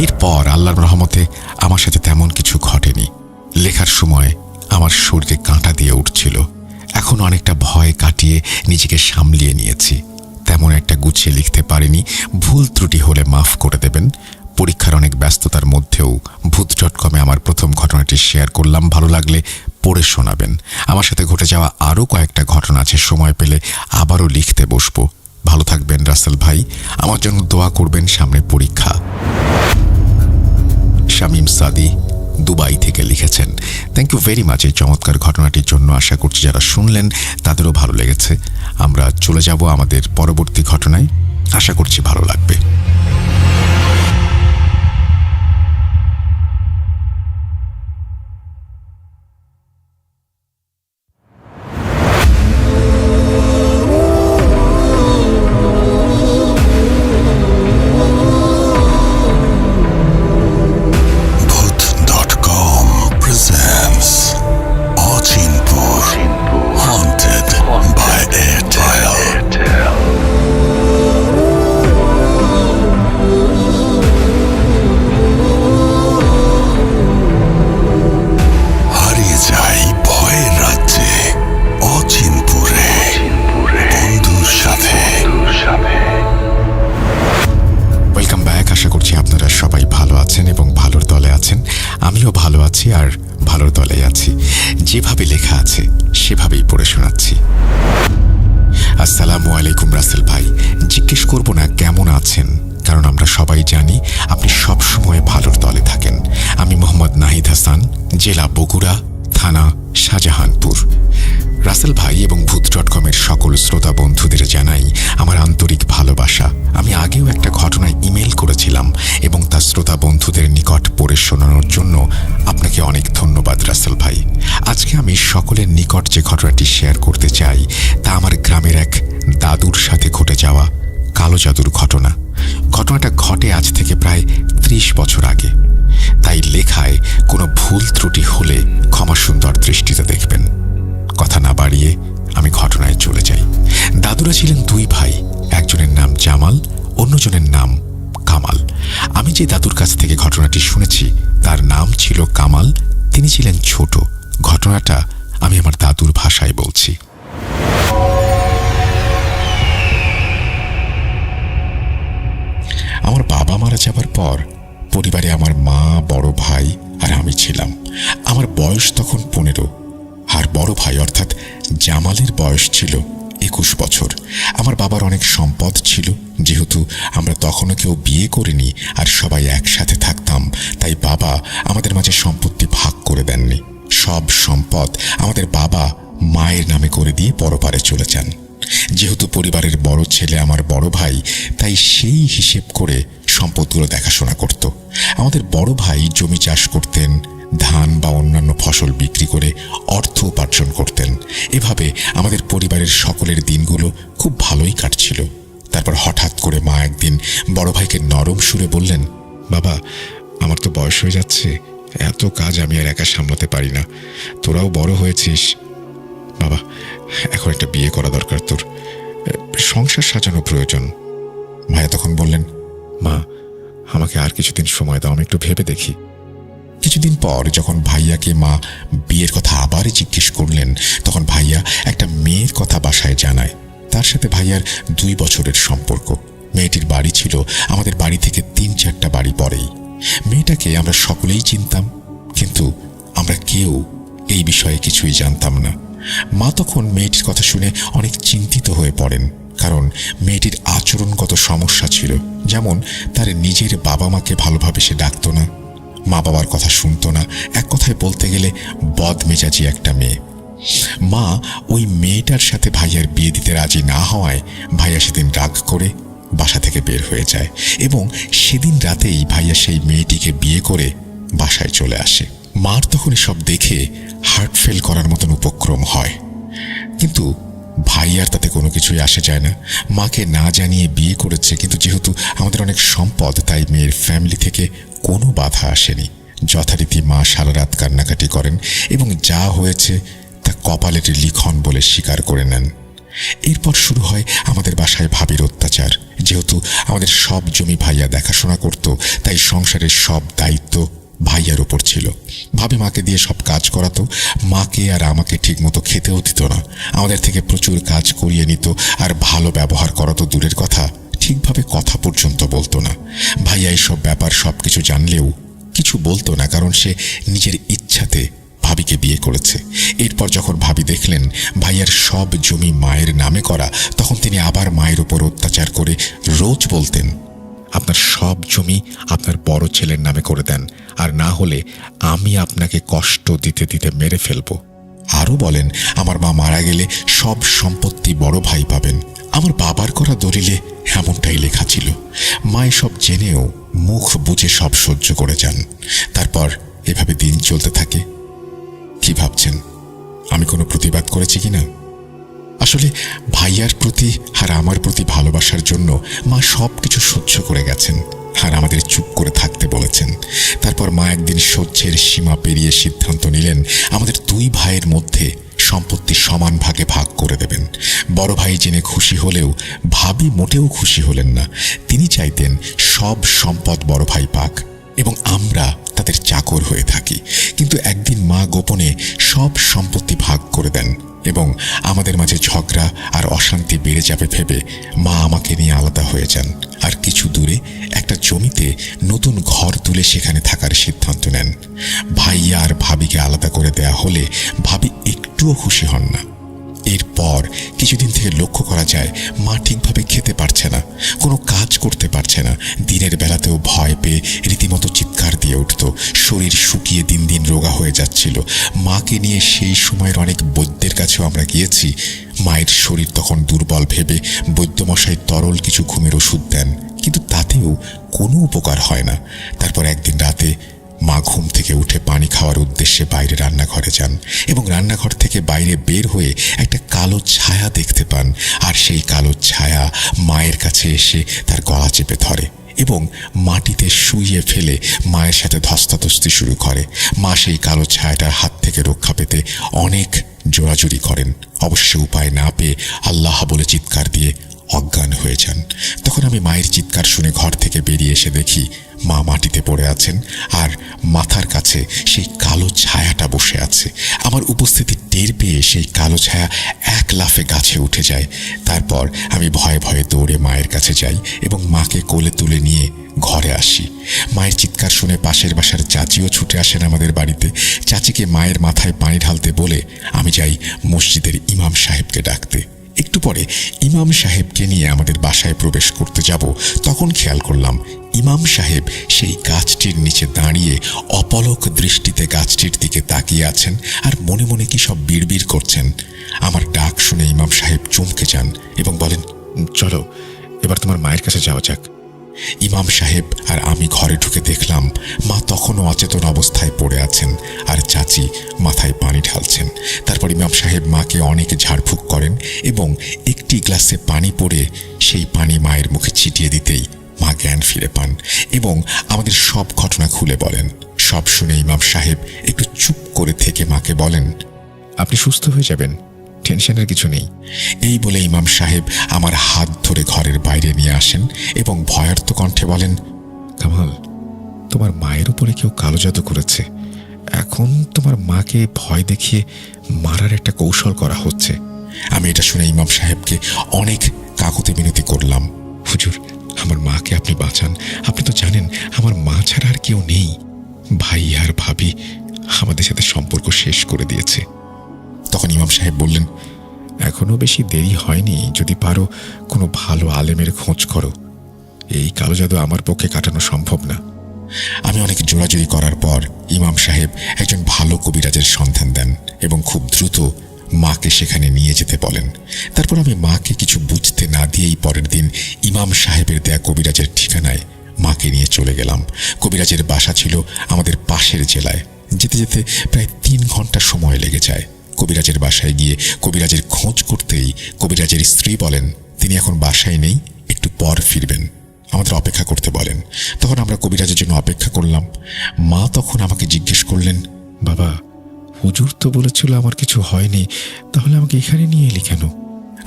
Speaker 1: এরপর আল্লাহর রহমতে আমার সাথে তেমন কিছু ঘটেনি। লেখার সময় আমার শরীরে কাঁটা দিয়ে উঠছিল। এখন অনেকটা ভয় কাটিয়ে নিজেকে সামলিয়ে নিয়েছি। তেমন একটা গুছিয়ে লিখতে পারিনি, ভুল ত্রুটি হলে মাফ করে দেবেন। পরীক্ষার অনেক ব্যস্ততার মধ্যেও ভূত.com-এ আমার প্রথম ঘটনাটি শেয়ার করলাম। ভালো লাগলে পড়ে শোনাবেন। আমার সাথে ঘটে যাওয়া আরও কয়েকটা ঘটনা আছে, সময় পেলে আবারও লিখতে বসবো। ভালো থাকবেন রাসেল ভাই, আমার জন্য দোয়া করবেন, সামনে পরীক্ষা। শামীম সাদি দুবাই থেকে লিখেছেন, থ্যাংক ইউ ভেরি মাচ এই চমৎকার ঘটনাটির জন্য। আশা করছি যারা শুনলেন তাদেরও ভালো লেগেছে। আমরা চলে যাব আমাদের পরবর্তী ঘটনায়, আশা করছি ভালো লাগবে। যেভাবে লেখা আছে সেভাবেই পড়ে শোনাচ্ছি। আসসালামু আলাইকুম রাসেল ভাই, জিজ্ঞেস করব না কেমন আছেন, কারণ আমরা সবাই জানি আপনি সব সময় ভালোর দলে থাকেন। আমি মোহাম্মদ নাহিদ হাসান, জেলা বগুড়া, থানা শাহজাহানপুর। রাসেল ভাই এবং ভূত.com-এর সকল শ্রোতা বন্ধুদের জানাই আমার আন্তরিক ভালোবাসা। আমি আগেও একটা ঘটনায় ইমেল করেছিলাম এবং তা শ্রোতা বন্ধুদের নিকট পড়ে শোনানোর জন্য আপনাকে অনেক ধন্যবাদ রাসেল ভাই। আজকে আমি সকলের নিকট যে ঘটনাটি শেয়ার করতে চাই তা আমার গ্রামের এক দাদুর সাথে ঘটে যাওয়া কালো জাদুর ঘটনা। ঘটনাটা ঘটে আজ থেকে প্রায় 30 বছর আগে, তাই লেখায় কোনো ভুল ত্রুটি হলে ক্ষমা সুন্দর দৃষ্টিতে দেখবেন। কথা না বাড়িয়ে আমি ঘটনায় চলে যাই। দাদুরা ছিলেন দুই ভাই, একজনের নাম জামাল, অন্যজনের নাম কামাল। আমি যে দাদুর কাছ থেকে ঘটনাটি শুনেছি তার নাম ছিল কামাল, তিনি ছিলেন ছোট। ঘটনাটা আমি আমার দাদুর ভাষায় বলছি। আমার বাবা মারা যাবার পর পরিবারে আমার মা, বড় ভাই আর আমি ছিলাম। আমার বয়স তখন 15, আর বড় ভাই অর্থাৎ জামালের বয়স ছিল 21 বছর। আমার বাবার অনেক সম্পদ ছিল, যেহেতু আমরা তখনও কেউ বিয়ে করিনি আর সবাই একসাথে থাকতাম, তাই বাবা আমাদের মাঝে সম্পত্তি ভাগ করে দেননি। সব সম্পদ আমাদের বাবা মায়ের নামে করে দিয়ে পরপারে চলে যান। যেহেতু পরিবারের বড় ছেলে আমার বড় ভাই, তাই সেই হিসেব করে সম্পদগুলো দেখাশোনা করত। আমাদের বড় ভাই জমি চাষ করতেন, ধান বা অন্যান্য ফসল বিক্রি করে অর্থ উপার্জন করতেন। এভাবে আমাদের পরিবারের সকলের দিনগুলো খুব ভালোই কাটছিল। তারপর হঠাৎ করে মা একদিন বড় ভাইকে নরম সুরে বললেন, বাবা, আমার তো বয়স হয়ে যাচ্ছে, এত কাজ আমি আর একা সামলাতে পারি না, তোরাও বড় হয়েছিস, বাবা এখন একটা বিয়ে করা দরকার, তোর সংসার সাজানো প্রয়োজন। ভাইয়া তখন বললেন, মা আমাকে আর কিছুদিন সময় দাও, আমি একটু ভেবে দেখি। কিছুদিন পর যখন ভাইয়াকে মা বিয়ের কথা আবার জিজ্ঞেস করলেন, তখন ভাইয়া একটা মেয়ের কথা বাসায় জানায়। তার সাথে ভাইয়ার 2 বছরের সম্পর্ক। মেয়েটির বাড়ি ছিল আমাদের বাড়ি থেকে 3-4টা বাড়ি পরেই। মেয়েটাকে আমরা সকলেই চিনতাম, কিন্তু আমরা কেউ এই বিষয়ে কিছুই জানতাম না। মা তখন মেয়েটির কথা শুনে অনেক চিন্তিত হয়ে পড়েন, কারণ মেয়েটির আচরণগত সমস্যা ছিল। যেমন তার নিজের বাবা মাকে ভালোভাবে সে ডাকত না, মা বাবার কথা শুনতো না, এক কথায় বলতে গেলে বদমেজাজি একটা মেয়ে। মা ওই মেয়েটার সাথে ভাইয়ার বিয়ে দিতে রাজি না হওয়ায় ভাইয়া সেদিন রাগ করে বাসা থেকে বের হয়ে যায় এবং সেদিন রাতেই ভাইয়া সেই মেয়েটিকে বিয়ে করে বাসায় চলে আসে। মার তখন এসব দেখে হার্ট ফেল করার মতন উপক্রম হয়, কিন্তু ভাইয়ার তাতে কোনো কিছুই আসে যায় না। মাকে না জানিয়ে বিয়ে করেছে, কিন্তু যেহেতু আমাদের অনেক সম্পদ, তাই মেয়ের ফ্যামিলি থেকে কোনো বাধা আসেনি। যথারীতি মা সারা রাত কান্নাকাটি করেন এবং যা হয়েছে তা কপালের লিখন বলে স্বীকার করে নেন। এরপর শুরু হয় আমাদের বাসায় ভাবির অত্যাচার। যেহেতু আমাদের সব জমি ভাইয়া দেখাশোনা করত, তাই সংসারের সব দায়িত্ব ভাইয়ার উপর ছিল। ভাবি মাকে দিয়ে সব কাজ করাতো, মাকে আর আমাকে ঠিকমতো খেতেও দিত না, আমাদের থেকে প্রচুর কাজ করিয়ে নিত, আর ভালো ব্যবহার করাতো দূরের কথা, ঠিকভাবে কথা পর্যন্ত বলতো না। ভাইয়া এইসব ব্যাপার সবকিছু জানলেও কিছু বলতো না, কারণ সে নিজের ইচ্ছাতে ভাবিকে বিয়ে করেছে। এরপর যখন ভাবি দেখলেন ভাইয়ার সব জমি মায়ের নামে করা, তখন তিনি আবার মায়ের উপর অত্যাচার করে রোজ বলতেন, আপনার সব জমি আপনার বড় ছেলের নামে করে দেন, আর না হলে আমি আপনাকে কষ্ট দিতে দিতে মেরে ফেলব। আরও বলেন, আমার মা মারা গেলে সব সম্পত্তি বড় ভাই পাবেন। আমার বাবার করা দলিলে এমনটাই লেখা ছিল। মা এসব জেনেও মুখ বুজে সব সহ্য করে যান। তারপর এভাবে দিন চলতে থাকে। কি ভাবছেন, আমি কোনো প্রতিবাদ করেছি কিনা? আসলে ভাইয়ার প্রতি আর আমার প্রতি ভালোবাসার জন্য মা সব কিছু সহ্য করে গেছেন, আর আমাদের চুপ করে থাকতে বলেছেন। তারপর মা একদিন সহ্যের সীমা পেরিয়ে সিদ্ধান্ত নিলেন আমাদের 2 ভাইয়ের মধ্যে সম্পত্তি সমান ভাগে ভাগ করে দেবেন। বড় ভাই জেনে খুশি হলেও ভাবি মোটেও খুশি হলেন না। তিনি চাইতেন সব সম্পদ বড় ভাই পাক এবং আমরা তাদের চাকর হয়ে থাকি। কিন্তু একদিন মা গোপনে সব সম্পত্তি ভাগ করে দেন এবং আমাদের মাঝে ঝগড়া আর অশান্তি বেড়ে যাবে ভেবে মা আমাকে নিয়ে আলাদা হয়ে যান, আর কিছু দূরে একটা জমিতে নতুন ঘর তুলে সেখানে থাকার সিদ্ধান্ত নেন। ভাইয়া আর ভাবিকে আলাদা করে দেয়া হলে ভাবি একটুও খুশি হন না। এরপর কিছুদিন থেকে লক্ষ্য করা যায় মা ঠিকভাবে খেতে পারছে না, কোনো কাজ করতে পারছে না। দিনের বেলাতেও ভয় পেয়ে রীতিমতো চিৎকার দিয়ে উঠত। শরীর শুকিয়ে দিন দিন রোগা হয়ে যাচ্ছিল। মাকে নিয়ে সেই সময়ের অনেক বৈদ্যের কাছেও আমরা গিয়েছি। মায়ের শরীর তখন দুর্বল ভেবে বৈদ্যমশাই তরল কিছু ঘুমের ওষুধ দেন, কিন্তু তাতেও কোনো উপকার হয় না। তারপর একদিন রাতে মা ঘুম থেকে উঠে পানি খাওয়ার উদ্দেশ্যে বাইরে রান্নাঘরে যান এবং রান্নাঘর থেকে বাইরে বের হয়ে একটা কালো ছায়া দেখতে পান। আর সেই কালো ছায়া মায়ের কাছে এসে তার গলা চেপে ধরে এবং মাটিতে শুইয়ে ফেলে মায়ের সাথে ধস্তাধস্তি শুরু করে। মা সেই কালো ছায়াটার হাত থেকে রক্ষা পেতে অনেক জোরাজুরি করেন। অবশ্যই উপায় না পেয়ে আল্লাহ বলে চিৎকার দিয়ে অজ্ঞান হয়ে যান। তখন আমি মায়ের চিৎকার শুনে ঘর থেকে বেরিয়ে এসে দেখি মা মাটিতে পড়ে আছেন আর মাথার কাছে সেই কালো ছায়াটা বসে আছে। আমার উপস্থিতি টের পেয়ে সেই কালো ছায়া এক লাফে গাছে উঠে যায়। তারপর আমি ভয়ে ভয়ে দৌড়ে মায়ের কাছে যাই এবং মাকে কোলে তুলে নিয়ে ঘরে আসি। মায়ের চিৎকার শুনে পাশের বাসার চাচিও ছুটে আসেন আমাদের বাড়িতে। চাচিকে মায়ের মাথায় পানি ঢালতে বলে আমি যাই মসজিদের ইমাম সাহেবকে ডাকতে। একটু পরে ইমাম সাহেবকে নিয়ে আমাদের বাসায় প্রবেশ করতে যাব, তখন খেয়াল করলাম ইমাম সাহেব সেই গাছটির নিচে দাঁড়িয়ে অপলক দৃষ্টিতে গাছটির দিকে তাকিয়ে আছেন আর মনে মনে কি সব বিড়বিড় করছেন। আমার ডাক শুনে ইমাম সাহেব চমকে যান এবং বলেন, চলো এবার তোমার মায়ের কাছে যাওয়া যাক। ইমাম সাহেব আর আমি ঘরে ঢুকে দেখলাম মা তখনও অচেতন অবস্থায় পড়ে আছেন আর চাচি মাথায় পানি ঢালছেন। তারপর ইমাম সাহেব মাকে অনেক ঝাড়ফুঁক করেন এবং একটি গ্লাসে পানি পড়ে সেই পানি মায়ের মুখে ছিটিয়ে দিতেই মা জ্ঞান ফিরে পান এবং আমাদের সব ঘটনা খুলে বলেন। সব শুনে ইমাম সাহেব একটু চুপ করে থেকে মাকে বলেন, আপনি সুস্থ হয়ে যাবেন, টেনশনের কিছু নেই। এই বলে ইমাম সাহেব আমার হাত ধরে ঘরের বাইরে নিয়ে আসেন এবং ভয়ার্ত কণ্ঠে বলেন, কামাল, তোমার মায়ের উপরে কেউ কালো জাদু করেছে। এখন তোমার মাকে ভয় দেখিয়ে মারার একটা কৌশল করা হচ্ছে। আমি এটা শুনে ইমাম সাহেবকে অনেক কাকুতি মিনতি করলাম, হুজুর আমার মাকে আপনি বাঁচান, আপনি তো জানেন আমার মা ছাড়া আর কেউ নেই। ভাই আর ভাবি আমাদের সাথে সম্পর্ক শেষ করে দিয়েছে। তখন ইমাম সাহেব বললেন, এখনো বেশি দেরি হয়নি, যদি পারো কোনো ভালো আলেমের খোঁজ করো, এই কালো জাদু আমার পক্ষে কাটানো সম্ভব না। আমি অনেক জোরাজুরি করার পর ইমাম সাহেব একজন ভালো কবিরাজের সন্ধান দেন এবং খুব দ্রুত মাকে সেখানে নিয়ে যেতে বলেন। তারপর আমি মাকে কিছু বুঝতে না দিয়েই পরের দিন ইমাম সাহেবের দেয়া কবিরাজের ঠিকানায় মাকে নিয়ে চলে গেলাম। কবিরাজের বাসা ছিল আমাদের পাশের জেলায়। যেতে যেতে প্রায় 3 ঘন্টা সময় লেগে যায়। কবিরাজের বাসায় গিয়ে কবিরাজের খোঁজ করতেই কবিরাজের স্ত্রী বলেন তিনি এখন বাসায় নেই, একটু পর ফিরবেন, আমাদের অপেক্ষা করতে বলেন। তখন আমরা কবিরাজের জন্য অপেক্ষা করলাম। মা তখন আমাকে জিজ্ঞেস করলেন, বাবা হুজুর তো বলেছিল আমার কিছু হয়নি, তাহলে আমাকে এখানে নিয়ে এলি কেন?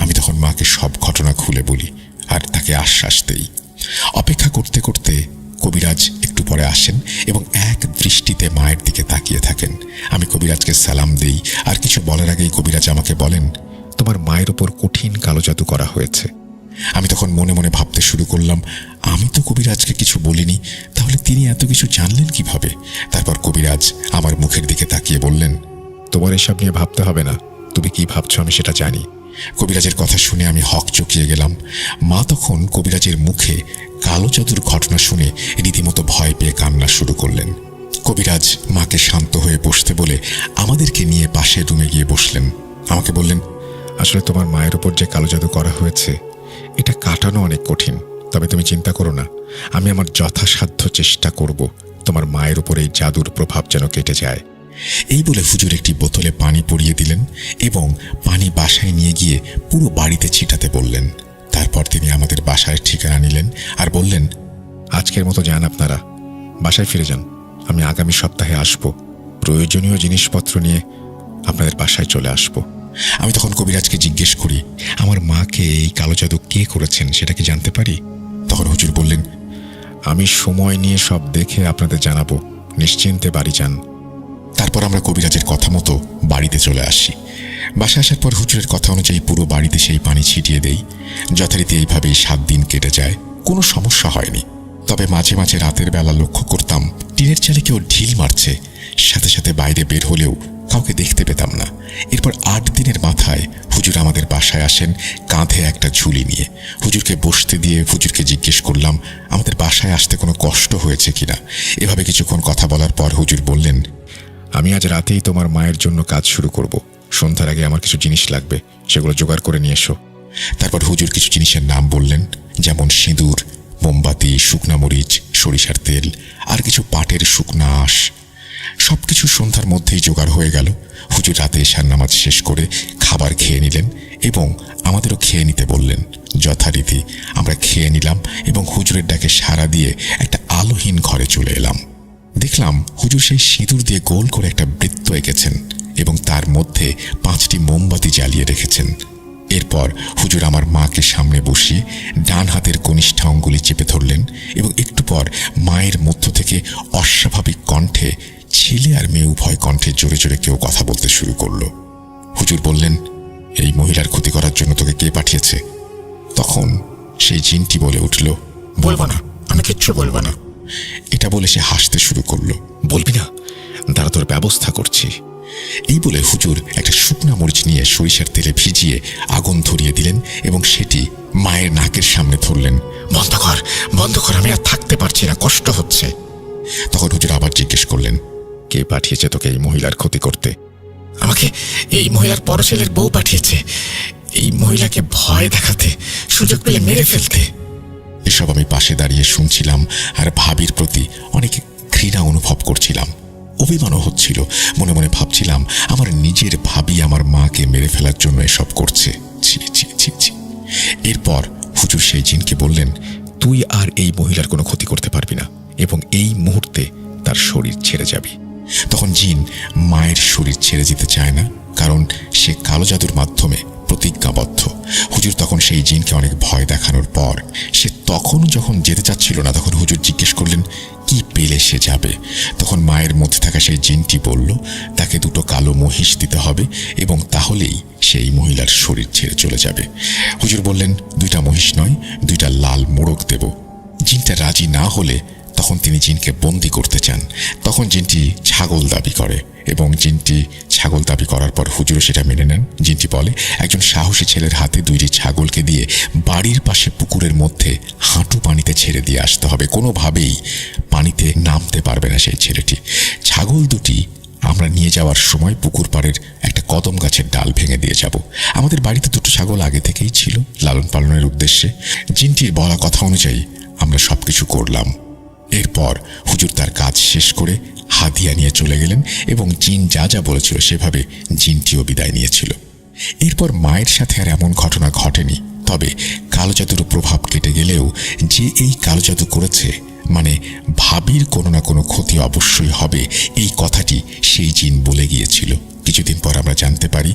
Speaker 1: আমি তখন মাকে সব ঘটনা খুলে বলি আর তাকে আশ্বাস দেই। অপেক্ষা করতে করতে কবিরাজ একটু পরে আসেন এবং এক দৃষ্টিতে মায়ের দিকে তাকিয়ে থাকেন। আমি কবিরাজকে সালাম দেই আর কিছু বলার আগেই কবিরাজ আমাকে বলেন, তোমার মায়ের ওপর কঠিন কালো জাদু করা হয়েছে। আমি তখন মনে মনে ভাবতে শুরু করলাম, আমি তো কবিরাজকে কিছু বলিনি, তাহলে তিনি এত কিছু জানলেন কিভাবে? তারপর কবিরাজ আমার মুখের দিকে তাকিয়ে বললেন, তোমার এসব নিয়ে ভাবতে হবে না, তুমি কি ভাবছো আমি সেটা জানি। কবিরাজের কথা শুনে আমি হক চকিয়ে গেলাম। মা তখন কবিরাজের মুখে কালো জাদুর ঘটনা শুনে রীতিমতো ভয় পেয়ে কান্না শুরু করলেন। কবিরাজ মাকে শান্ত হয়ে বসতে বলে আমাদেরকে নিয়ে পাশের রুমে গিয়ে বসলেন। আমাকে বললেন, আসলে তোমার মায়ের উপর যে কালো জাদু করা হয়েছে এটা কাটানো অনেক কঠিন, তবে তুমি চিন্তা করো না, আমি আমার যথাসাধ্য চেষ্টা করব তোমার মায়ের উপর এই জাদুর প্রভাব যেন কেটে যায়। এই বলে হুজুর একটি বোতলে পানি পরিয়ে দিলেন এবং পানি বাসায় নিয়ে গিয়ে পুরো বাড়িতে ছিটাতে বললেন। তারপর তিনি আমাদের বাসায় ঠিকানা নিলেন আর বললেন, আজকের মতো যান আপনারা, বাসায় ফিরে যান, আমি আগামী সপ্তাহে আসব, প্রয়োজনীয় জিনিসপত্র নিয়ে আপনাদের বাসায় চলে আসব। আমি তখন কবিরাজকে জিজ্ঞেস করি, আমার মাকে এই কালো জাদু কে করেছেন সেটা কি জানতে পারি? তখন হুজুর বললেন, আমি সময় নিয়ে সব দেখে আপনাদের জানাবো, নিশ্চিন্তে বাড়ি যান। তারপর আমরা কবিরাজের কথা মতো বাড়িতে চলে আসি। বাসায় আসার পর হুজুরের কথা অনুযায়ী পুরো বাড়িতে সেই পানি ছিটিয়ে দেই। যথারীতি এইভাবেই 7 দিন কেটে যায়, কোনো সমস্যা হয়নি। তবে মাঝে মাঝে রাতের বেলা লক্ষ্য করতাম টিনের চালে কেউ ঢিল মারছে, সাথে সাথে বাইরে বের হলেও কাউকে দেখতে পেতাম না। এরপর 8 দিনের মাথায় হুজুর আমাদের বাসায় আসেন কাঁধে একটা ঝুলি নিয়ে। হুজুরকে বসতে দিয়ে হুজুরকে জিজ্ঞেস করলাম আমাদের বাসায় আসতে কোনো কষ্ট হয়েছে কিনা। এভাবে কিছুক্ষণ কথা বলার পর হুজুর বললেন, আমি আজ রাতেই তোমার মায়ের জন্য কাজ শুরু করব। সন্ধ্যার আগে আমার কিছু জিনিস লাগবে, সেগুলো জোগাড় করে নিয়ে এসো। তারপর হুজুর কিছু জিনিসের নাম বললেন, যেমন সিঁদুর, মোমবাতি, শুকনা মরিচ, সরিষার তেল আর কিছু পাটের শুকনা আঁশ। সবকিছু সন্ধ্যার মধ্যেই জোগাড় হয়ে গেল। হুজুর রাতে এশার নামাজ শেষ করে খাবার খেয়ে নিলেন এবং আমাদেরও খেয়ে নিতে বললেন। যথারীতি আমরা খেয়ে নিলাম এবং হুজুরের ডাকে সাড়া দিয়ে একটা আলোহীন ঘরে চলে এলাম। দেখলাম হুজুর সেই সিঁদুর দিয়ে গোল করে একটা বৃত্ত এঁকেছেন এবং তার মধ্যে 5টি মোমবাতি জ্বালিয়ে রেখেছেন। এরপর হুজুর আমার মাকে সামনে বসিয়ে ডান হাতের কনিষ্ঠ অঙ্গুলি চেপে ধরলেন এবং একটু পর মায়ের মধ্য থেকে অস্বাভাবিক কণ্ঠে, ছেলে আর মেয়ে উভয় কণ্ঠে জোরে জোরে কেউ কথা বলতে শুরু করলো। হুজুর বললেন, এই মহিলার ক্ষতি করার জন্য তোকে কে পাঠিয়েছে? তখন সেই জিনটি বলে উঠল, বলবো না, আমি কিচ্ছু বলবো না। এটা বলে সে হাসতে শুরু করলো। বলবি না? দাঁড়া, তোর ব্যবস্থা করছি। এই বলে হুজুর একটা শুকনা মরিচ নিয়ে সরিষার তেলে ভিজিয়ে আগুন ধরিয়ে দিলেন এবং সেটি মায়ের নাকের সামনে ধরলেন। বন্ধ কর, বন্ধ কর, আমি আর থাকতে পারছি না, কষ্ট হচ্ছে। তখন হুজুর আবার জিজ্ঞেস করলেন, কে পাঠিয়েছে তোকে এই মহিলার ক্ষতি করতে? আমাকে এই মহিলার বড় ছেলের বউ পাঠিয়েছে, এই মহিলাকে ভয় দেখাতে, সুযোগ পেলে মেরে ফেলতে। এসব আমি পাশে দাঁড়িয়ে শুনছিলাম আর ভাবির প্রতি অনেক ঘৃণা অনুভব করছিলাম, অভিমানও হচ্ছিল। মনে মনে ভাবছিলাম আমার নিজের ভাবি আমার মাকে মেরে ফেলার জন্য এসব করছে। ছি ছি ছি ছি। এরপর হুজুর সেই জিনকে বললেন, তুই আর এই মহিলার কোনো ক্ষতি করতে পারবি না এবং এই মুহূর্তে তার শরীর ছেড়ে যাবি। তখন জিন মায়ের শরীর ছেড়ে যেতে চায় না, কারণ সে কালো জাদুর মাধ্যমে প্রতিজ্ঞাবদ্ধ। হুজুর তখন সেই জিনকে অনেক ভয় দেখানোর পর সে তখনও যখন যেতে চাচ্ছিল না, তখন হুজুর জিজ্ঞেস করলেন, কি পেলে সে যাবে? তখন মায়ের মধ্যে থাকা সেই জিনটি বলল, তাকে 2টো কালো মহিষ দিতে হবে এবং তাহলেই সেই মহিলার শরীর ছেড়ে চলে যাবে। হুজুর বললেন, 2টা মহিষ নয়, 2টা লাল মোড়ক দেব। জিনটা রাজি না হলে তখন তিনি জিনকে বন্দি করতে চান। তখন জিনটি ছাগল দাবি করে এবং জিনটি ছাগল দাবি করার পর হুজুরও সেটা মেনে নেন। জিনটি বলে, একজন সাহসী ছেলের হাতে 2টি ছাগলকে দিয়ে বাড়ির পাশে পুকুরের মধ্যে হাঁটু পানিতে ছেড়ে দিয়ে আসতে হবে। কোনোভাবেই পানিতে নামতে পারবে না সেই ছেলেটি। ছাগল 2টি আমরা নিয়ে যাওয়ার সময় পুকুর পাড়ের একটা কদম গাছের ডাল ভেঙে দিয়ে যাব। আমাদের বাড়িতে 2টো ছাগল আগে থেকেই ছিল লালন পালনের উদ্দেশ্যে। জিনটির বলা কথা অনুযায়ী আমরা সবকিছু করলাম। এরপর হুজুর তার কাজ শেষ করে হাদিয়া নিয়ে চলে গেলেন এবং জিন যা যা বলেছিল সেভাবে জিনটিও বিদায় নিয়েছিল। এরপর মায়ের সাথে আর এমন ঘটনা ঘটেনি, তবে কালো জাদুর প্রভাব কেটে গেলেও যে এই কালো জাদু করেছে মানে ভাবির কোনো না কোনো ক্ষতি অবশ্যই হবে, এই কথাটি সেই জিন বলে গিয়েছিল। কিছুদিন পর আমরা জানতে পারি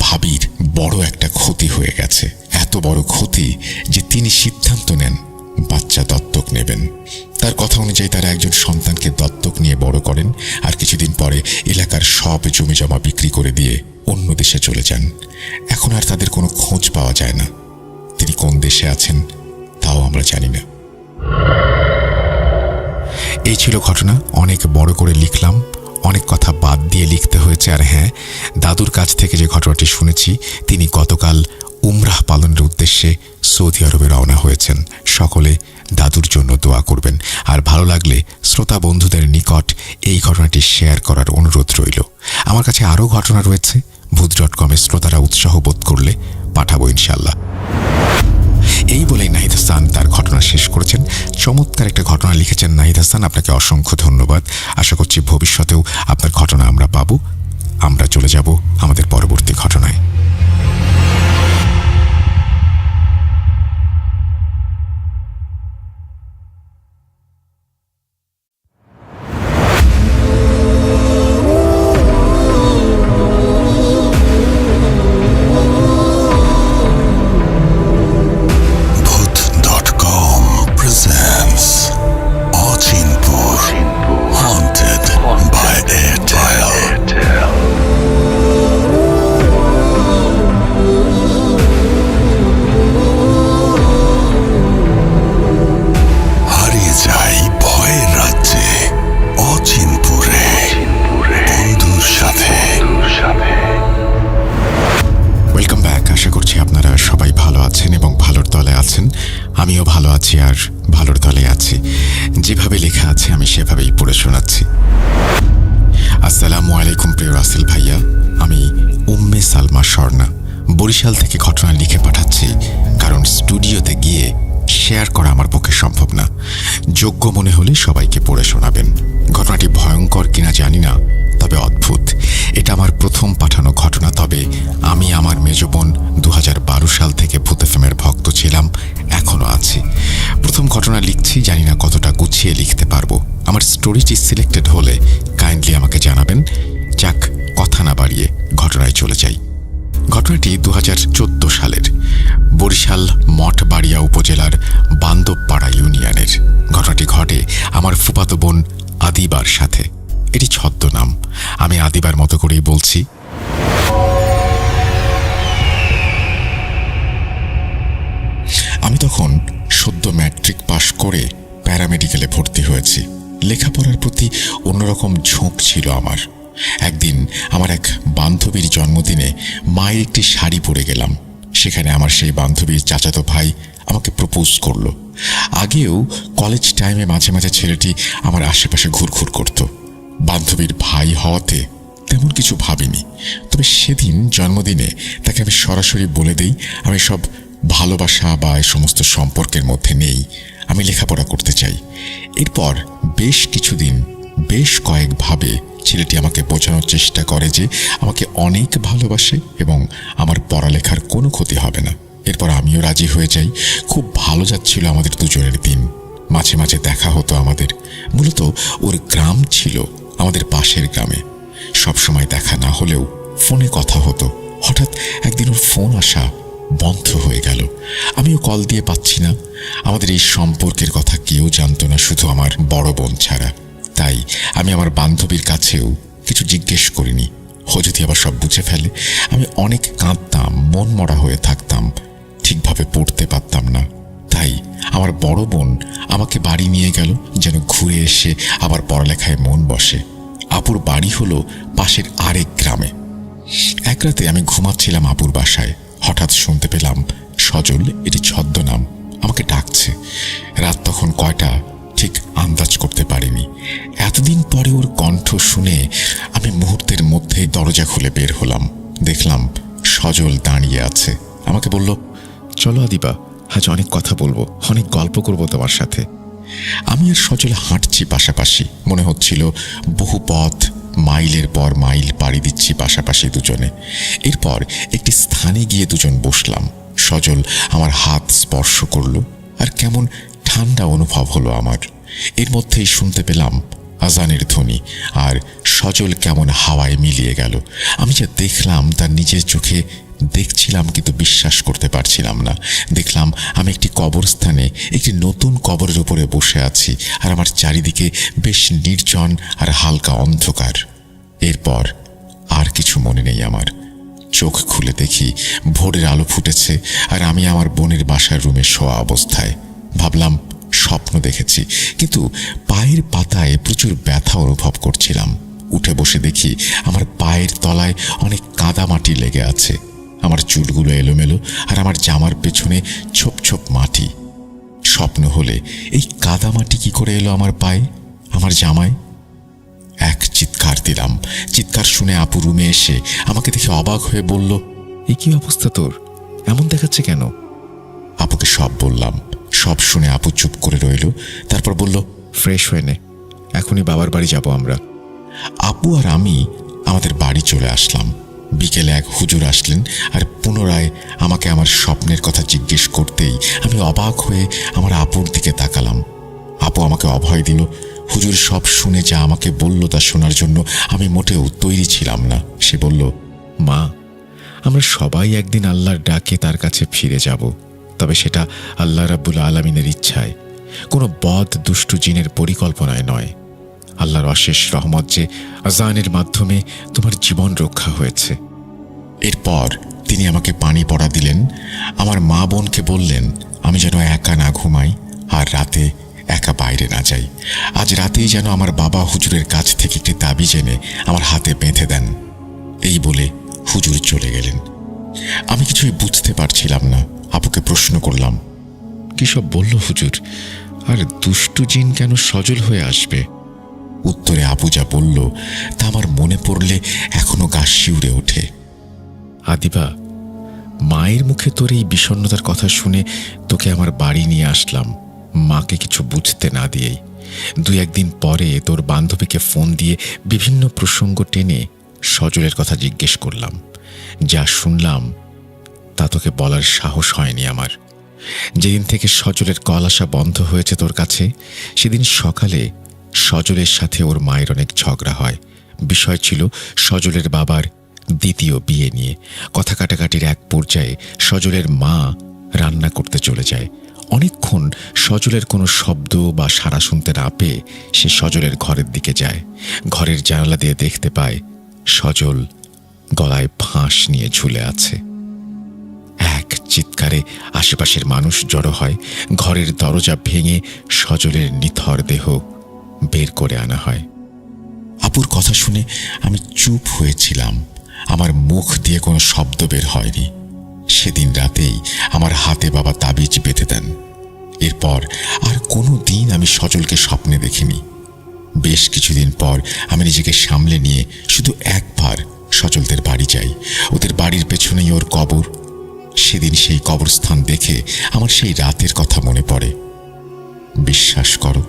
Speaker 1: ভাবির বড় একটা ক্ষতি হয়ে গেছে। এত বড় ক্ষতি যে তিনি সিদ্ধান্ত নেন বাচ্চা দত্তক নেবেন। তার কথা অনুযায়ী তারা একজন সন্তানকে দত্তক নিয়ে বড় করেন আর কিছুদিন পরে এলাকার সব জমি জমা বিক্রি করে দিয়ে অন্য দেশে চলে যান। এখন আর তাদের কোনো খোঁজ পাওয়া যায় না। তিনি কোন দেশে আছেন তাও আমরা জানি না। এই ছিল ঘটনা। অনেক বড় করে লিখলাম, অনেক কথা বাদ দিয়ে লিখতে হয়েছে। আর হ্যাঁ, দাদুর কাছ থেকে যে ঘটনাটি শুনেছি, তিনি গতকাল উমরাহ পালনের উদ্দেশ্যে সৌদি আরবে রওনা হয়েছেন। সকলে দাদুর জন্য দোয়া করবেন। আর ভালো লাগলে শ্রোতা বন্ধুদের নিকট এই ঘটনাটি শেয়ার করার অনুরোধ রইল। আমার কাছে আরও ঘটনা রয়েছে, ভূত.com শ্রোতারা উৎসাহ বোধ করলে পাঠাবো ইনশাল্লাহ। এই বলেই নাহিদ হাসান তার ঘটনা শেষ করেছেন। চমৎকার একটা ঘটনা লিখেছেন নাহিদ হাসান, আপনাকে অসংখ্য ধন্যবাদ। আশা করছি ভবিষ্যতেও আপনার ঘটনা আমরা পাবো। আমরা চলে যাব আমাদের পরবর্তী ঘটনায়। আমিও ভালো আছি আর ভালোর দলে আছি। যেভাবে লেখা আছে আমি সেভাবেই পড়ে শোনাচ্ছি। আসসালামু আলাইকুম প্রিয় রাসেল ভাইয়া, আমি উম্মে সালমা স্বর্ণা বরিশাল থেকে ঘটনা লিখে পাঠাচ্ছি, কারণ স্টুডিওতে গিয়ে শেয়ার করা আমার পক্ষে সম্ভব না। যোগ্য মনে হলে সবাইকে পড়ে শোনাবেন। ঘটনাটি ভয়ঙ্কর কিনা জানি না, তবে অদ্ভুত। এটা আমার প্রথম পাঠানো ঘটনা, তবে আমি আমার মেজ বোন 2012 সাল থেকে ভূত এফএমের ভক্ত ছিলাম, এখনো আছি। প্রথম ঘটনা লিখছি, জানি না কতটা গুছিয়ে লিখতে পারবো। আমার স্টোরিটি সিলেক্টেড হলে কাইন্ডলি আমাকে জানাবেন। যাক, কথা না বাড়িয়ে ঘটনায় চলে যাই। ঘটনাটি 2014 সালের, বরিশাল মঠবাড়িয়া উপজেলার বান্দবপাড়া ইউনিয়নের। ঘটনাটি ঘটে আমার ফুফাতো বোন আদিবার সাথে। এটি ছদ্মনাম, আমি আদিবার মতো করেই বলছি। আমি তখন সদ্য ম্যাট্রিক পাশ করে প্যারামেডিক্যালে ভর্তি হয়েছি। লেখাপড়ার প্রতি অন্যরকম ঝোঁক ছিল আমার। একদিন আমার এক বান্ধবীর জন্মদিনে মায়ের একটি শাড়ি পরে গেলাম। সেখানে আমার সেই বান্ধবীর চাচাতো ভাই আমাকে প্রপোজ করলো। আগেও কলেজ টাইমে মাঝে মাঝে ছেলেটি আমার আশেপাশে ঘুরঘুর করত। বান্ধবীর ভাই হওয়াতে তেমন কিছু ভাবিনি, তবে সেদিন জন্মদিনে তাকে আমি সরাসরি বলে দেই আমি সব ভালোবাসা বা এই সমস্ত সম্পর্কের মধ্যে নেই, আমি লেখাপড়া করতে চাই। এরপর বেশ কিছুদিন বেশ কয়েকভাবে ছেলেটি আমাকে বোঝানোর চেষ্টা করে যে আমাকে অনেক ভালোবাসে এবং আমার পড়ালেখার কোনো ক্ষতি হবে না। এরপর আমিও রাজি হয়ে যাই। খুব ভালো যাচ্ছিল আমাদের দুজনের দিন। মাঝে মাঝে দেখা হতো আমাদের। মূলত ওর গ্রাম ছিল আমাদের পাশের গ্রামে। সবসময় দেখা না হলেও ফোনে কথা হতো। হঠাৎ একদিন ওর ফোন আসা বন্ধ হয়ে গেল। আমিও কল দিয়ে পাচ্ছি না। আমাদের এই সম্পর্কের কথা কেউ জানতো না, শুধু আমার বড় বোন ছাড়া। তাই আমি আমার বান্ধবীর কাছেও কিছু জিজ্ঞেস করিনি। ও যদি আবার সব বুঝে ফেলে। আমি অনেক কাঁদতাম, মন মরা হয়ে থাকতাম, ঠিকভাবে পড়তে পারতাম না। তাই আমার বড় বোন আমাকে বাড়ি নিয়ে গেল, যেন ঘুরে এসে আবার পড়ালেখায় মন বসে। আপুর বাড়ি হলো পাশের আরেক গ্রামে। এক রাতে আমি ঘুমাচ্ছিলাম আপুর বাসায়। হঠাৎ শুনতে পেলাম সজল, এটি ছদ্মনাম, আমাকে ডাকছে। রাত তখন কয়টা ঠিক আন্দাজ করতে পারিনি। এতদিন পরে ওর কণ্ঠ শুনে আমি মুহূর্তের মধ্যেই দরজা খুলে বের হলাম। দেখলাম সজল দাঁড়িয়ে আছে। আমাকে বলল, চলো আদিবা, আজ অনেক কথা বলবো, অনেক গল্প করবো তোমার সাথে। আমি আর সজল হাঁটছি পাশাপাশি। মনে হচ্ছিল বহু পথ, মাইলের পর মাইল পাড়ি দিচ্ছি পাশাপাশি দুজনে। এরপর একটি স্থানে গিয়ে দুজন বসলাম। সজল আমার হাত স্পর্শ করলো আর কেমন ঠান্ডা অনুভব হলো আমার। এর মধ্যেই শুনতে পেলাম আজানের ধ্বনি, আর সজল কেমন হাওয়ায় মিলিয়ে গেল। আমি যা দেখলাম তার নিজের চোখে দেখছিলাম, কিন্তু বিশ্বাস করতে পারছিলাম না। দেখলাম আমি একটি কবরস্থানে, একটি নতুন কবরের উপরে বসে আছি, আর আমার চারিদিকে বেশ নির্জন আর হালকা অন্ধকার। এরপর আর কিছু মনে নেই আমার। চোখ খুলে দেখি ভোরের আলো ফুটেছে, আর আমি আমার বোনের বাসার রুমে শোয়া অবস্থায়। ভাবলাম স্বপ্ন দেখেছি, কিন্তু পায়ের পাতায় প্রচুর ব্যথা অনুভব করছিলাম। উঠে বসে দেখি আমার পায়ের তলায় অনেক কাদামাটি লেগে আছে। আমার চুলগুলো এলোমেলো, আর আমার জামার পেছনে ছোপ ছোপ মাটি। স্বপ্ন হলে এই কাদামাটি কি করে এলো আমার পায়ে, আমার জামায়? এক চিৎকার দিলাম। চিৎকার শুনে আপু রুমে এসে আমাকে দেখে অবাক হয়ে বলল, এ কি অবস্থা তোর, এমন দেখাচ্ছে কেন? আপুকে সব বললাম। সব শুনে আপু চুপ করে রইল। তারপর বলল, ফ্রেশ হয়ে নে, এখনই বাবার বাড়ি যাব আমরা। আপু আর আমি আমাদের বাড়ি চলে আসলাম। বিকেলে এক হুজুর আসলেন, আর পুনরায় আমাকে আমার স্বপ্নের কথা জিজ্ঞেস করতেই আমি অবাক হয়ে আমার আপুর দিকে তাকালাম। আপু আমাকে অভয় দিল। হুজুর সব শুনে যা আমাকে বলল তা শোনার জন্য আমি মোটেও তৈরি ছিলাম না। সে বলল, মা, আমরা সবাই একদিন আল্লাহর ডাকে তার কাছে ফিরে যাব, তবে সেটা আল্লাহ রাব্বুল আলামিনের ইচ্ছায়, কোনো বদ দুষ্টু জিনের পরিকল্পনায় নয়। আল্লাহর অশেষ রহমত যে আজানের মাধ্যমে তোমার জীবন রক্ষা হয়েছে। এরপর তিনি আমাকে পানি পড়া দিলেন। আমার মা বোনকে বললেন আমি যেন একা না ঘুমাই, আর রাতে একা বাইরে না যাই। আজ রাতেই যেন আমার বাবা হুজুরের কাছ থেকে একটি তাবিজ এনে আমার হাতে বেঁধে দেন। এই বলে হুজুর চলে গেলেন। আমি কিছুই বুঝতে পারছিলাম না। আপুকে প্রশ্ন করলাম, কি সব বলল হুজুর? আর দুষ্টু জিন কেন সজল হয়ে আসবে? উত্তরে আপু যা বলল তা আমার মনে পড়লে এখনো গা শিউরে ওঠে। আদিবা, মায়ের মুখে তোর এই বিষণ্ণতার কথা শুনে তোকে আমার বাড়ি নিয়ে আসলাম, মাকে কিছু বুঝতে না দিয়েই। 2-1 দিন পরে তোর বান্ধবীকে ফোন দিয়ে বিভিন্ন প্রসঙ্গ টেনে সজলের কথা জিজ্ঞেস করলাম। যা শুনলাম তা তোকে বলার সাহস হয়নি আমার। যেদিন থেকে সজলের কল আসা বন্ধ হয়েছে তোর কাছে, সেদিন সকালে সজলের সাথে ওর মায়ের অনেক ঝগড়া হয়। বিষয় ছিল সজলের বাবার দ্বিতীয় বিয়ে নিয়ে। কথা কাটাকাটির এক পর্যায়ে সজলের মা রান্না করতে চলে যায়। অনেকক্ষণ সজলের কোনো শব্দ বা সাড়া শুনতে না পেয়ে সে সজলের ঘরের দিকে যায়। ঘরের জানালা দিয়ে দেখতে পায় সজল গলায় ফাঁস নিয়ে ঝুলে আছে। এক চিৎকারে আশেপাশের মানুষ জড়ো হয়। ঘরের দরজা ভেঙে সজলের নিথর দেহ বের করে আনা হয়। আপুর কথা শুনে আমি চুপ হয়েছিলাম। আমার মুখ দিয়ে কোনো শব্দ বের হয়নি। সেদিন রাতেই আমার হাতে বাবা তাবিজ বেঁধে দেন। এরপর আর কোনো দিন আমি সজলকে স্বপ্নে দেখিনি। বেশ কিছুদিন পর আমি নিজেকে সামলে নিয়ে শুধু একবার সজলদের বাড়ি যাই। ওদের বাড়ির পেছনেই ওর কবর। সেদিন সেই কবরস্থান দেখে আমার সেই রাতের কথা মনে পড়ে। বিশ্বাস করো,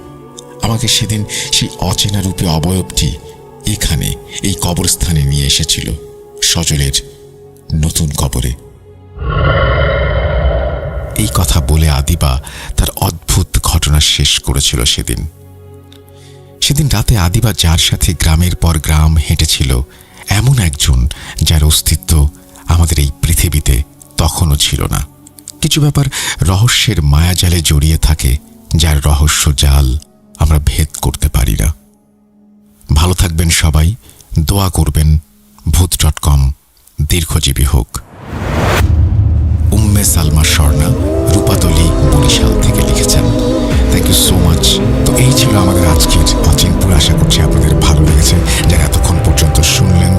Speaker 1: আমাকে সেদিন সেই অচেনা রূপে অবয়বটি এখানে এই কবরস্থানে নিয়ে এসেছিল, সজলের নতুন কবরে। এই কথা বলে আদিবা তার অদ্ভুত ঘটনা শেষ করেছিল সেদিন। সেদিন রাতে আদিবা যার সাথে গ্রামের পর গ্রাম হেঁটেছিল, এমন একজন যার অস্তিত্ব আমাদের এই পৃথিবীতে তখনও ছিল না। কিছু ব্যাপার রহস্যের মায়াজালে জড়িয়ে থাকে, যার রহস্য জাল আমরা ভেদ করতে পারি না। ভালো থাকবেন সবাই, দোয়া করবেন ভূত.com দীর্ঘজীবী হোক। উম্মে সালমা স্বর্ণা, রূপাতলী, বরিশাল থেকে লিখেছেন। Thank you so much. তো এই ছিল আমাদের আজকের অচিনপুর। আশা করছি আপনাদের ভালো লেগেছে। যারা এতক্ষণ পর্যন্ত শুনলেন